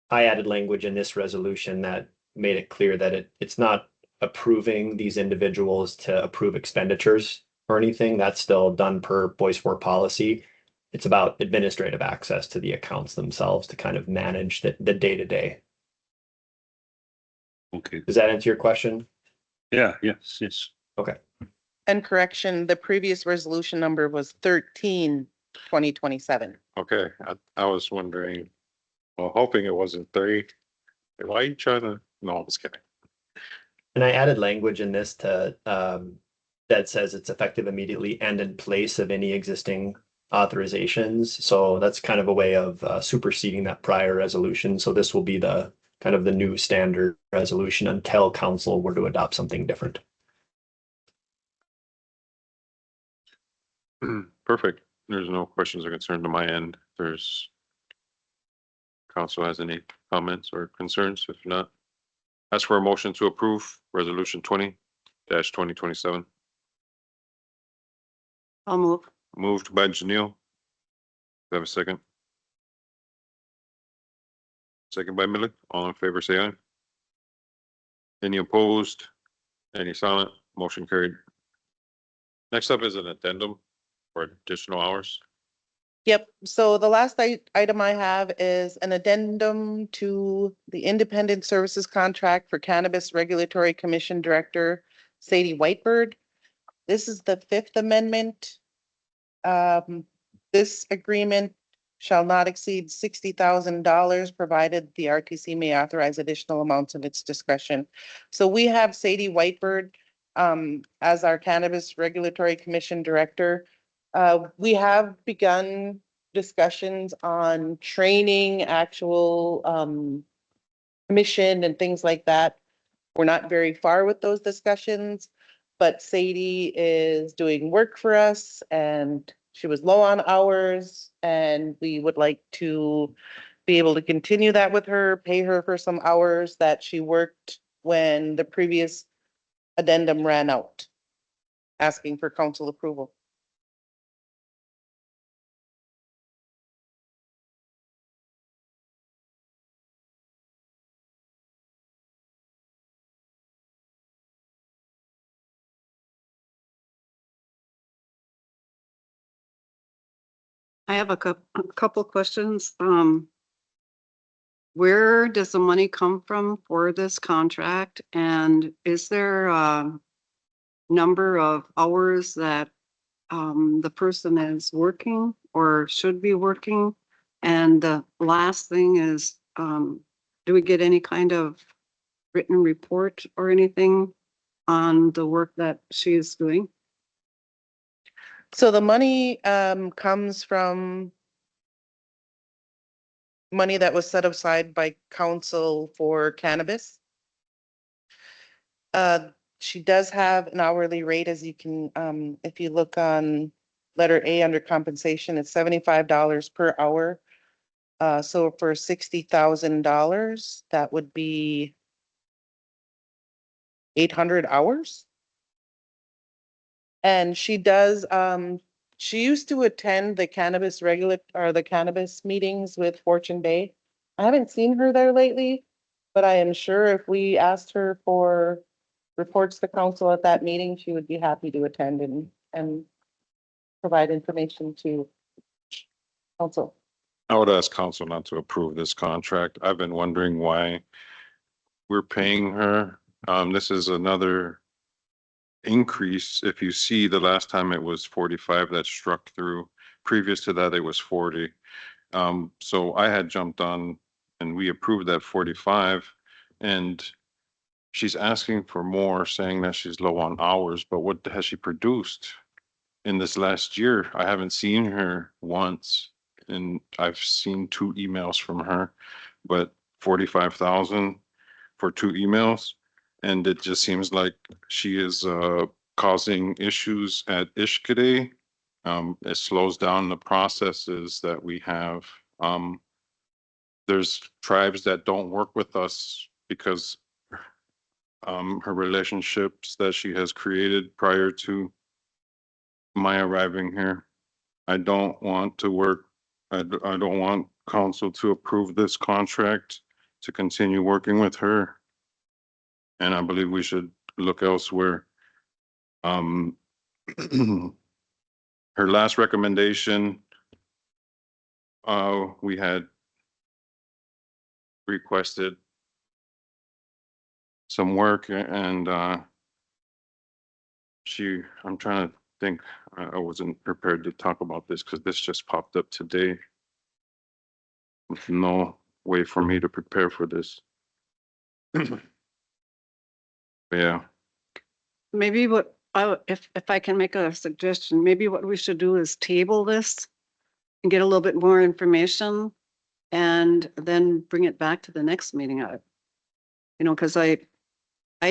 I added language in this resolution that made it clear that it's not approving these individuals to approve expenditures or anything. That's still done per Boys for policy. It's about administrative access to the accounts themselves to kind of manage the day-to-day. Okay, Does that answer your question? yeah, yes. Okay. And correction, the previous resolution number was 13/2027. Okay, I was wondering, well, hoping it wasn't 3. Why are you trying to, no, I'm just kidding. And I added language in this to, that says it's effective immediately and in place of any existing authorizations. So that's kind of a way of superseding that prior resolution. So this will be the kind of the new standard resolution until council were to adopt something different. Perfect. There's no questions or concerns on my end. There's council has any comments or concerns? If not, ask for a motion to approve resolution 20-2027. I'll move. Moved by Janelle. Do I have a second? Second by Millie. All in favor, say aye. Any opposed? Any silent? Motion carried. Next up is an addendum for additional hours. Yep, so the last item I have is an addendum to the independent services contract for Cannabis Regulatory Commission Director Sadie Whitebird. This is the 5th amendment. This agreement shall not exceed $60,000, provided the RTC may authorize additional amounts of its discretion. So we have Sadie Whitebird as our Cannabis Regulatory Commission Director. We have begun discussions on training, actual commission and things like that. We're not very far with those discussions, but Sadie is doing work for us and she was low on hours and we would like to be able to continue that with her, pay her for some hours that she worked when the previous addendum ran out, asking for council approval. I have a couple questions. Where does the money come from for this contract? And is there a number of hours that the person is working or should be working? And the last thing is, do we get any kind of written report or anything on the work that she is doing? So the money comes from money that was set aside by council for cannabis. She does have an hourly rate, as you can, if you look on letter A under compensation, it's $75 per hour. So for $60,000, that would be 800 hours. And she does, she used to attend the cannabis the cannabis meetings with Fortune Bay. I haven't seen her there lately, but I am sure if we asked her for reports to council at that meeting, she would be happy to attend and provide information to council. I would ask council not to approve this contract. I've been wondering why we're paying her. This is another increase. If you see, the last time it was 45 that struck through. Previous to that, it was 40. So I had jumped on and we approved that 45 and she's asking for more, saying that she's low on hours, but what has she produced in this last year? I haven't seen her once and I've seen 2 emails from her, but 45,000 for 2 emails. And it just seems like she is causing issues at Ishkade. It slows down the processes that we have. There's tribes that don't work with us because her relationships that she has created prior to my arriving here. I don't want to work. I don't want council to approve this contract to continue working with her. And I believe we should look elsewhere. Her last recommendation, we had requested some work and, I'm trying to think, I wasn't prepared to talk about this because this just popped up today. With no way for me to prepare for this. Yeah, Maybe if I can make a suggestion, maybe what we should do is table this and get a little bit more information and then bring it back to the next meeting. Because I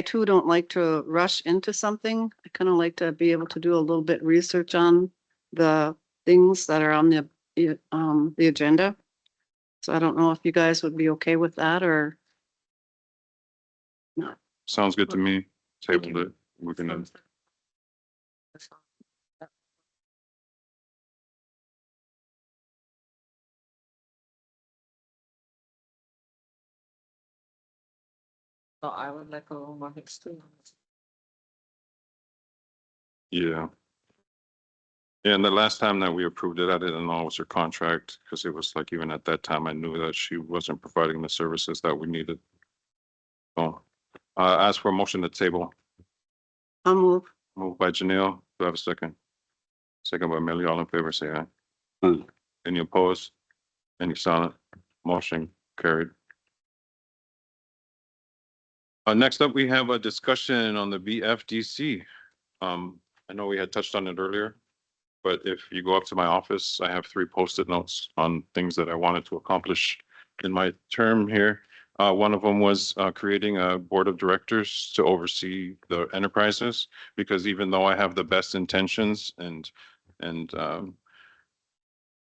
too don't like to rush into something. I kind of like to be able to do a little bit research on the things that are on the agenda. So I don't know if you guys would be okay with that or not. sounds good to me. Table it. We can, So I would like a little more experience. yeah. Yeah, and the last time that we approved it, I didn't know it was her contract because it was like, even at that time, I knew that she wasn't providing the services that we needed. So, ask for a motion to table. I'll move. Moved by Janelle. Do I have a second? Second by Millie. All in favor, say aye. Aye. Any opposed? Any silent? Motion carried. Next up, we have a discussion on the VFDC. I know we had touched on it earlier, but if you go up to my office, I have 3 Post-it notes on things that I wanted to accomplish in my term here. One of them was creating a board of directors to oversee the enterprises, because even though I have the best intentions and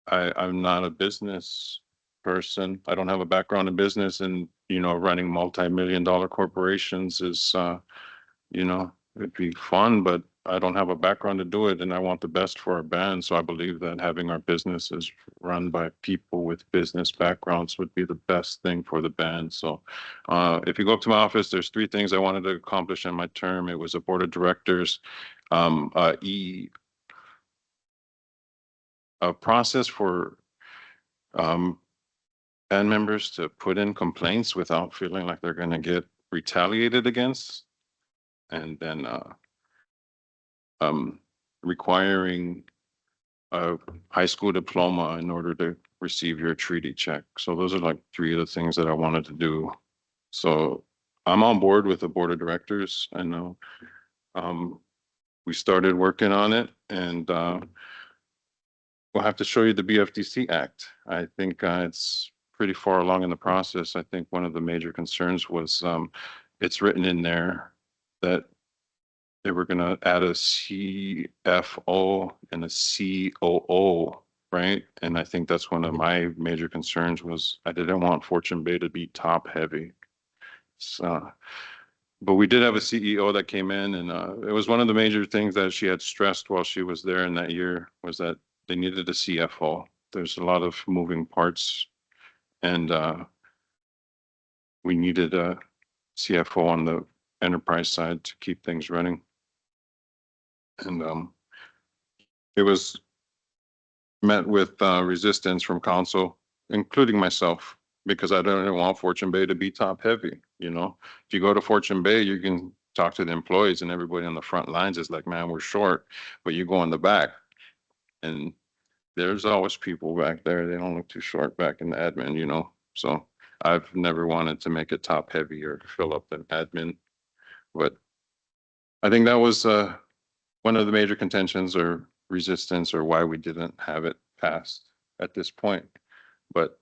I'm not a business person. I don't have a background in business, and, running multi-million-dollar corporations is, it'd be fun, but I don't have a background to do it, and I want the best for our band. So I believe that having our businesses run by people with business backgrounds would be the best thing for the band. So if you go up to my office, there's 3 things I wanted to accomplish in my term. It was a board of directors, a process for band members to put in complaints without feeling like they're going to get retaliated against, and then requiring a high school diploma in order to receive your treaty check. So those are like 3 of the things that I wanted to do. So I'm on board with the board of directors. I know we started working on it, and we'll have to show you the BFDC Act. I think it's pretty far along in the process. I think one of the major concerns was it's written in there that they were going to add a CFO and a COO, right? And I think that's one of my major concerns was I didn't want Fortune Bay to be top heavy. So, but we did have a CEO that came in, and it was one of the major things that she had stressed while she was there in that year was that they needed a CFO. There's a lot of moving parts, and we needed a CFO on the enterprise side to keep things running. And it was met with resistance from council, including myself, because I don't want Fortune Bay to be top heavy. If you go to Fortune Bay, you can talk to the employees, and everybody on the front lines is like, man, we're short, but you go in the back and there's always people back there. They don't look too short back in the admin, so I've never wanted to make it top heavy or fill up the admin, but I think that was one of the major contentions or resistance, or why we didn't have it passed at this point. But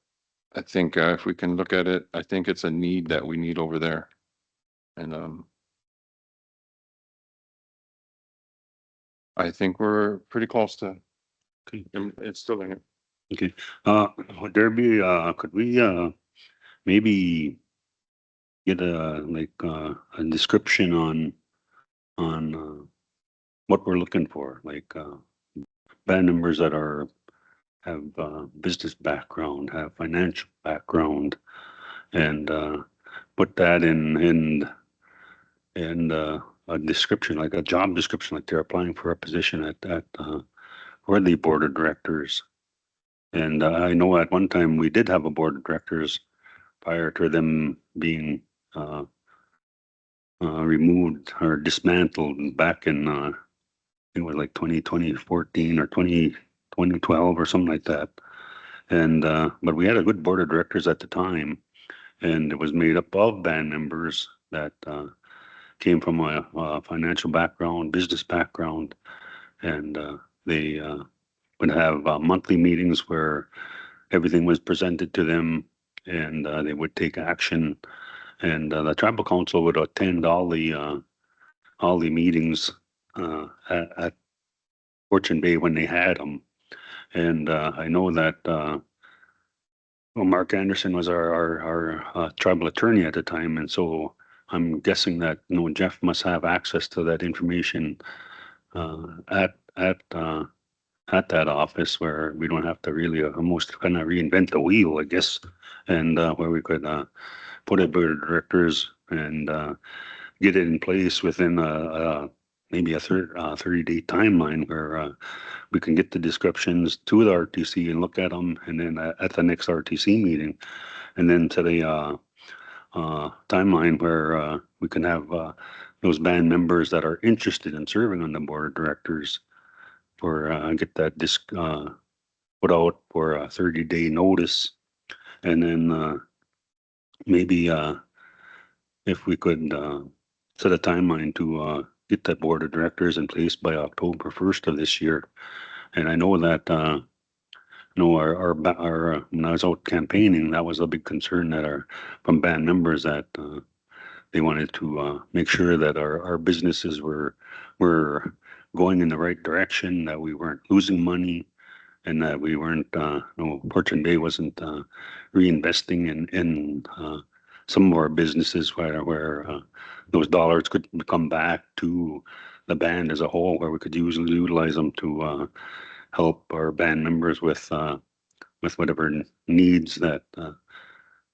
I think if we can look at it, I think it's a need that we need over there. And I think we're pretty close to, it's still in it. Okay, would there be, could we, maybe get a description on what we're looking for, like, band members that have business background, have financial background, and put that in description, like a job description, like they're applying for a position for the board of directors. And I know at one time we did have a board of directors prior to them being removed or dismantled back in it was like 2014 or 2012 or something like that. And but we had a good board of directors at the time, and it was made up of band members that came from a financial background, business background, and they would have monthly meetings where everything was presented to them, and they would take action. And the tribal council would attend all the meetings at Fortune Bay when they had them. And I know that well, Mark Anderson was our tribal attorney at the time, and so I'm guessing that Jeff must have access to that information at that office where we don't have to really almost kind of reinvent the wheel, I guess, and where we could put a board of directors and get it in place within maybe a 30-day timeline where we can get the descriptions to the RTC and look at them, and then at the next RTC meeting, and then to the timeline where we can have those band members that are interested in serving on the board of directors for get that disc put out for a 30-day notice, and then maybe if we could set a timeline to get that board of directors in place by October 1st of this year. And I know that our when I was out campaigning, that was a big concern that from band members that they wanted to make sure that our businesses were going in the right direction, that we weren't losing money, and that we weren't Fortune Bay wasn't reinvesting in some of our businesses where those dollars could come back to the band as a whole, where we could utilize them to help our band members with whatever needs that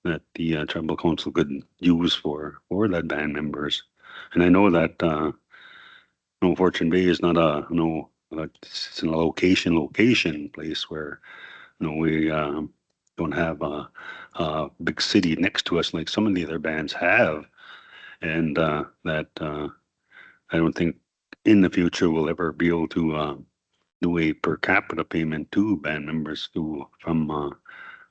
the tribal council could use for that band members. And I know that Fortune Bay is not it's in a location place where we don't have a big city next to us like some of the other bands have, and that I don't think in the future we'll ever be able to do a per capita payment to band members from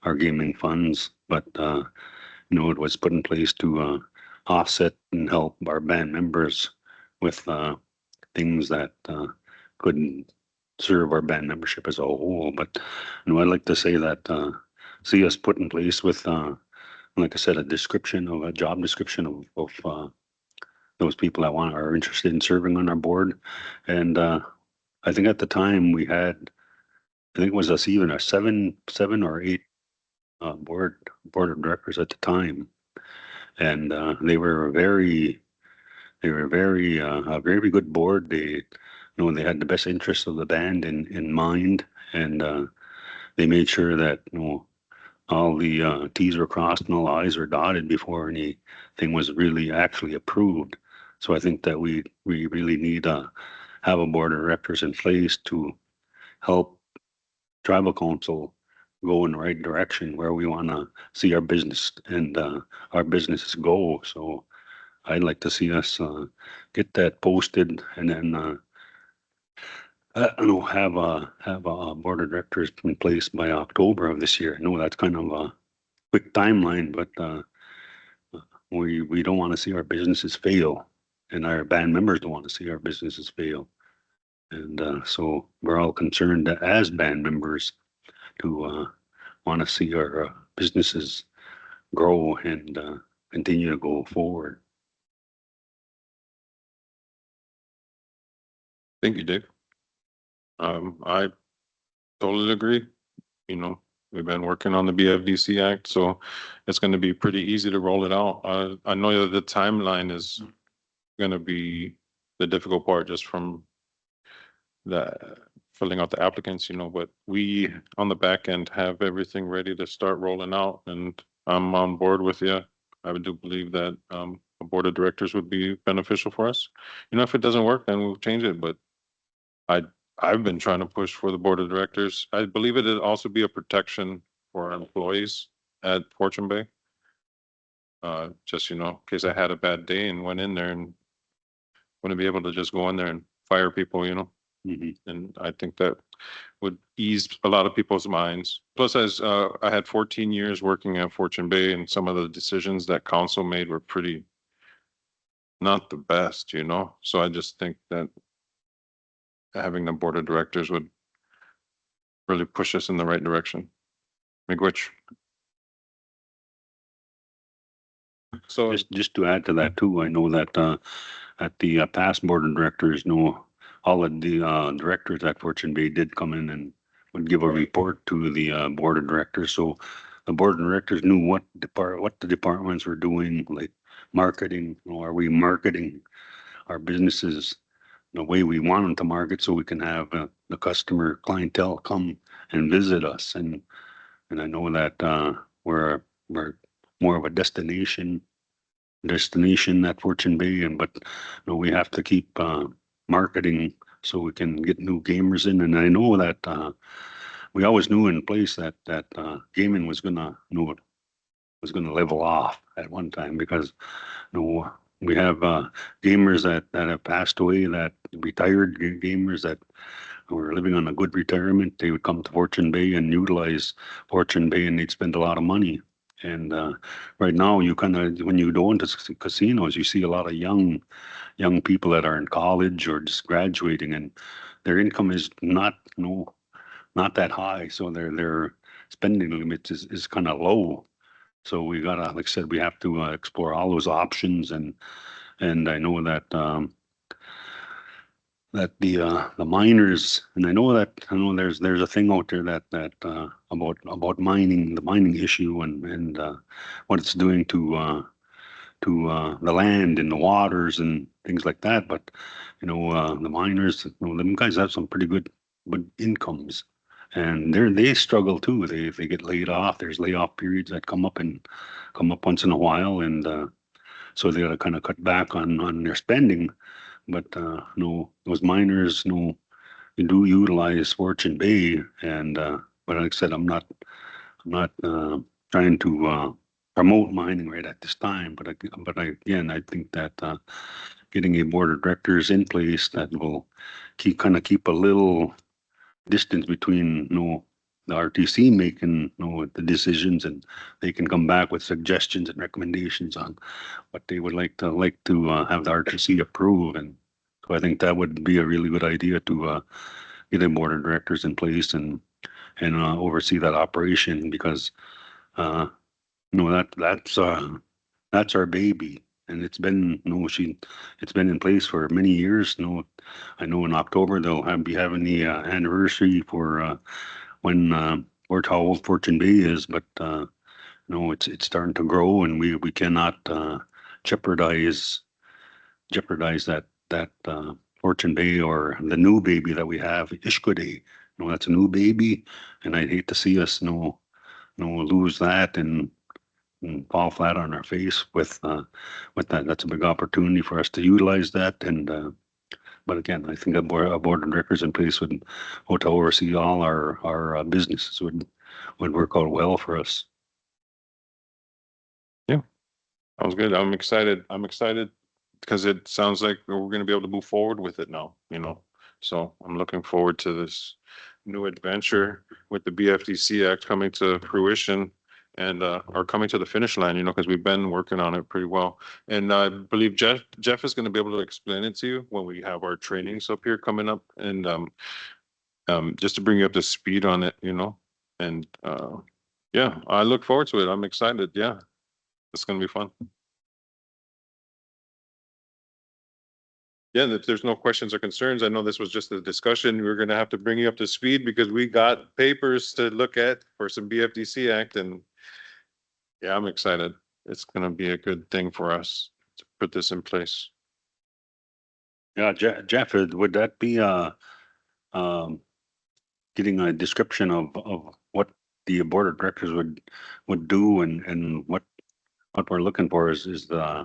our gaming funds, but it was put in place to offset and help our band members with things that couldn't serve our band membership as a whole. But I'd like to say that see us put in place with like I said, a job description of those people that are interested in serving on our board. And I think at the time we had, I think it was us even a seven or eight board of directors at the time, and they were a very good board. They they had the best interests of the band in mind, and they made sure that all the T's were crossed and all the I's were dotted before anything was really actually approved. So I think that we really need to have a board of directors in place to help tribal council go in the right direction where we want to see our business and our businesses go. So I'd like to see us get that posted, and then have a board of directors in place by October of this year. I know that's kind of a quick timeline, but we don't want to see our businesses fail, and our band members don't want to see our businesses fail. And so we're all concerned as band members to want to see our businesses grow and continue to go forward. Thank you, Dave. I totally agree. We've been working on the BFDC Act, so it's going to be pretty easy to roll it out. I know that the timeline is going to be the difficult part, just from filling out the applicants, but we on the back end have everything ready to start rolling out, and I'm on board with you. I do believe that a a board of directors would be beneficial for us. You know, if it doesn't work, then we'll change it, but I've been trying to push for the board of directors. I believe it'd also be a protection for our employees at Fortune Bay. Just, you know, in case I had a bad day and went in there and wouldn't be able to just go in there and fire people, you know? And I think that would ease a lot of people's minds. Plus, as I had 14 years working at Fortune Bay, and some of the decisions that council made were pretty not the best, you know? So I just think that having the board of directors would really push us in the right direction. Miigwech. So Just to add to that too, I know that at the past board of directors, no, all of the directors at Fortune Bay did come in and would give a report to the board of directors. So the board of directors knew what the departments were doing, like marketing. You know, are we marketing our businesses the way we want them to market, so we can have the customer clientele come and visit us? And I know that we're more of a destination at Fortune Bay, and but you know, we have to keep marketing so we can get new gamers in. And I know that we always knew in place that gaming was gonna, you know, was gonna level off at one time, because you know, we have gamers that have passed away, that retired gamers that were living on a good retirement. They would come to Fortune Bay and utilize Fortune Bay, and they'd spend a lot of money. And right now, you kind of, when you go into casinos, you see a lot of young people that are in college or just graduating, and their income is not, you know, not that high. So their spending limit is kind of low. So we gotta, like I said, we have to explore all those options. And I know that that the miners, and I know there's a thing out there that about mining, the mining issue, and what it's doing to the land and the waters and things like that. But you know, the miners, you know, them guys have some pretty good incomes, and they struggle too. They get laid off. There's layoff periods that come up once in a while, and so they got to kind of cut back on their spending. But you know, those miners, you know, you do utilize Fortune Bay, and but like I said, I'm not trying to promote mining right at this time. But again, I think that getting a board of directors in place that will keep a little distance between, you know, the RTC making, you know, the decisions, and they can come back with suggestions and recommendations on what they would like to have the RTC approve. And so I think that would be a really good idea to get a board of directors in place and oversee that operation, because you know, that's our baby. And it's been, you know, it's been in place for many years. You know, I know in October they'll be having the anniversary for when or how old Fortune Bay is. But you know, it's starting to grow, and we cannot jeopardize that Fortune Bay, or the new baby that we have, Ishkode. You know, that's a new baby, and I'd hate to see us, you know, lose that and fall flat on our face with that. That's a big opportunity for us to utilize that. And but again, I think a board of directors in place would to oversee all our businesses would work out well for us. yeah, sounds good. I'm excited. Because it sounds like we're going to be able to move forward with it now, you know. So I'm looking forward to this new adventure with the BFDC Act coming to fruition, and are coming to the finish line, you know, because we've been working on it pretty well. And I believe Jeff is going to be able to explain it to you when we have our trainings up here coming up, and just to bring you up to speed on it, you know. And yeah, I look forward to it. I'm excited. Yeah, it's going to be fun. Yeah, if there's no questions or concerns, I know this was just a discussion. We're gonna have to bring you up to speed because we got papers to look at for some BFDC Act, and yeah, I'm excited. It's gonna be a good thing for us to put this in place. Yeah, Jeff, would that be getting a description of what the board of directors would do, and what we're looking for is the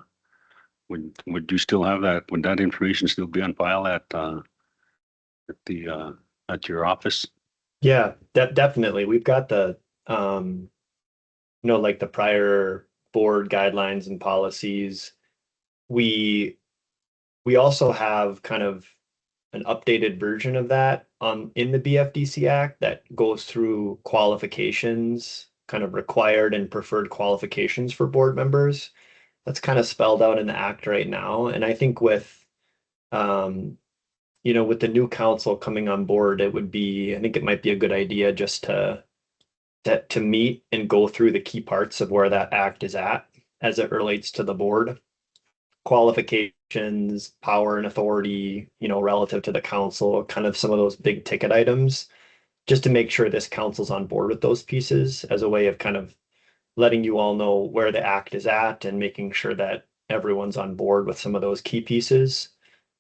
would you still have that? Would that information still be on file at your office? Yeah, definitely. We've got the, like the prior board guidelines and policies. We also have kind of an updated version of that in the BFDC Act that goes through qualifications, kind of required and preferred qualifications for board members. That's kind of spelled out in the act right now. And I think with with the new council coming on board, I think it might be a good idea just to meet and go through the key parts of where that act is at as it relates to the board. Qualifications, power and authority, relative to the council, kind of some of those big ticket items, just to make sure this council's on board with those pieces as a way of kind of letting you all know where the act is at and making sure that everyone's on board with some of those key pieces.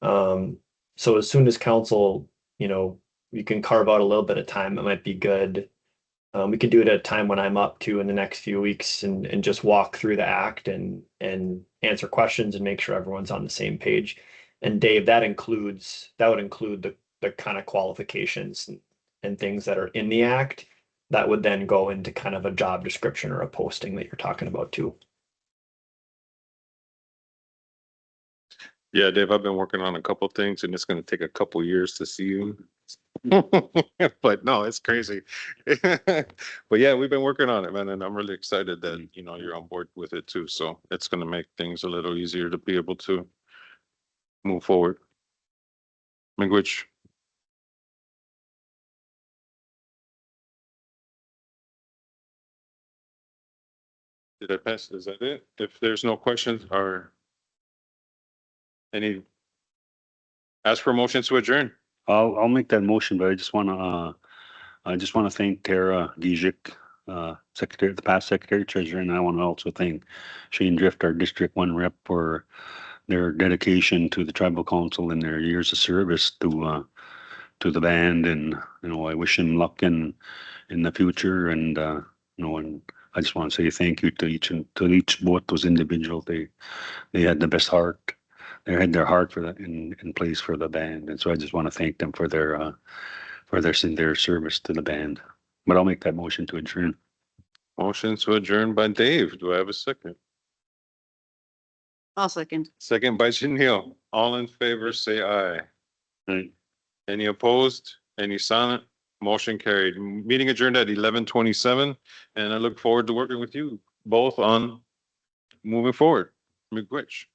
So as soon as council, you can carve out a little bit of time, it might be good. We could do it at a time when I'm up to in the next few weeks and just walk through the act and answer questions and make sure everyone's on the same page. And Dave, that would include the kind of qualifications and things that are in the act that would then go into kind of a job description or a posting that you're talking about too. Yeah, Dave, I've been working on a couple things and it's gonna take a couple years to see you. But no, it's crazy. But yeah, we've been working on it, man, and I'm really excited that, you're on board with it too. So it's gonna make things a little easier to be able to move forward. Language. Did I pass? Is that it? If there's no questions or any, ask for motions to adjourn. I'll make that motion, but I just wanna thank Tara Geshick, Secretary, the past Secretary Treasurer, and I want to also thank Shane Drift, our District 1 rep, for their dedication to the Tribal Council and their years of service to the band. And, I wish him luck in the future. And, and I just want to say thank you to both those individuals. They had the best heart. They had their heart for that in place for the band. And so I just want to thank them for their service to the band. But I'll make that motion to adjourn. Motion to adjourn by Dave. Do I have a second? I'll second. Second by Janelle. All in favor, say aye. Right. Any opposed? Any silent? Motion carried. Meeting adjourned at 11:27, and I look forward to working with you both on moving forward. Miigwech.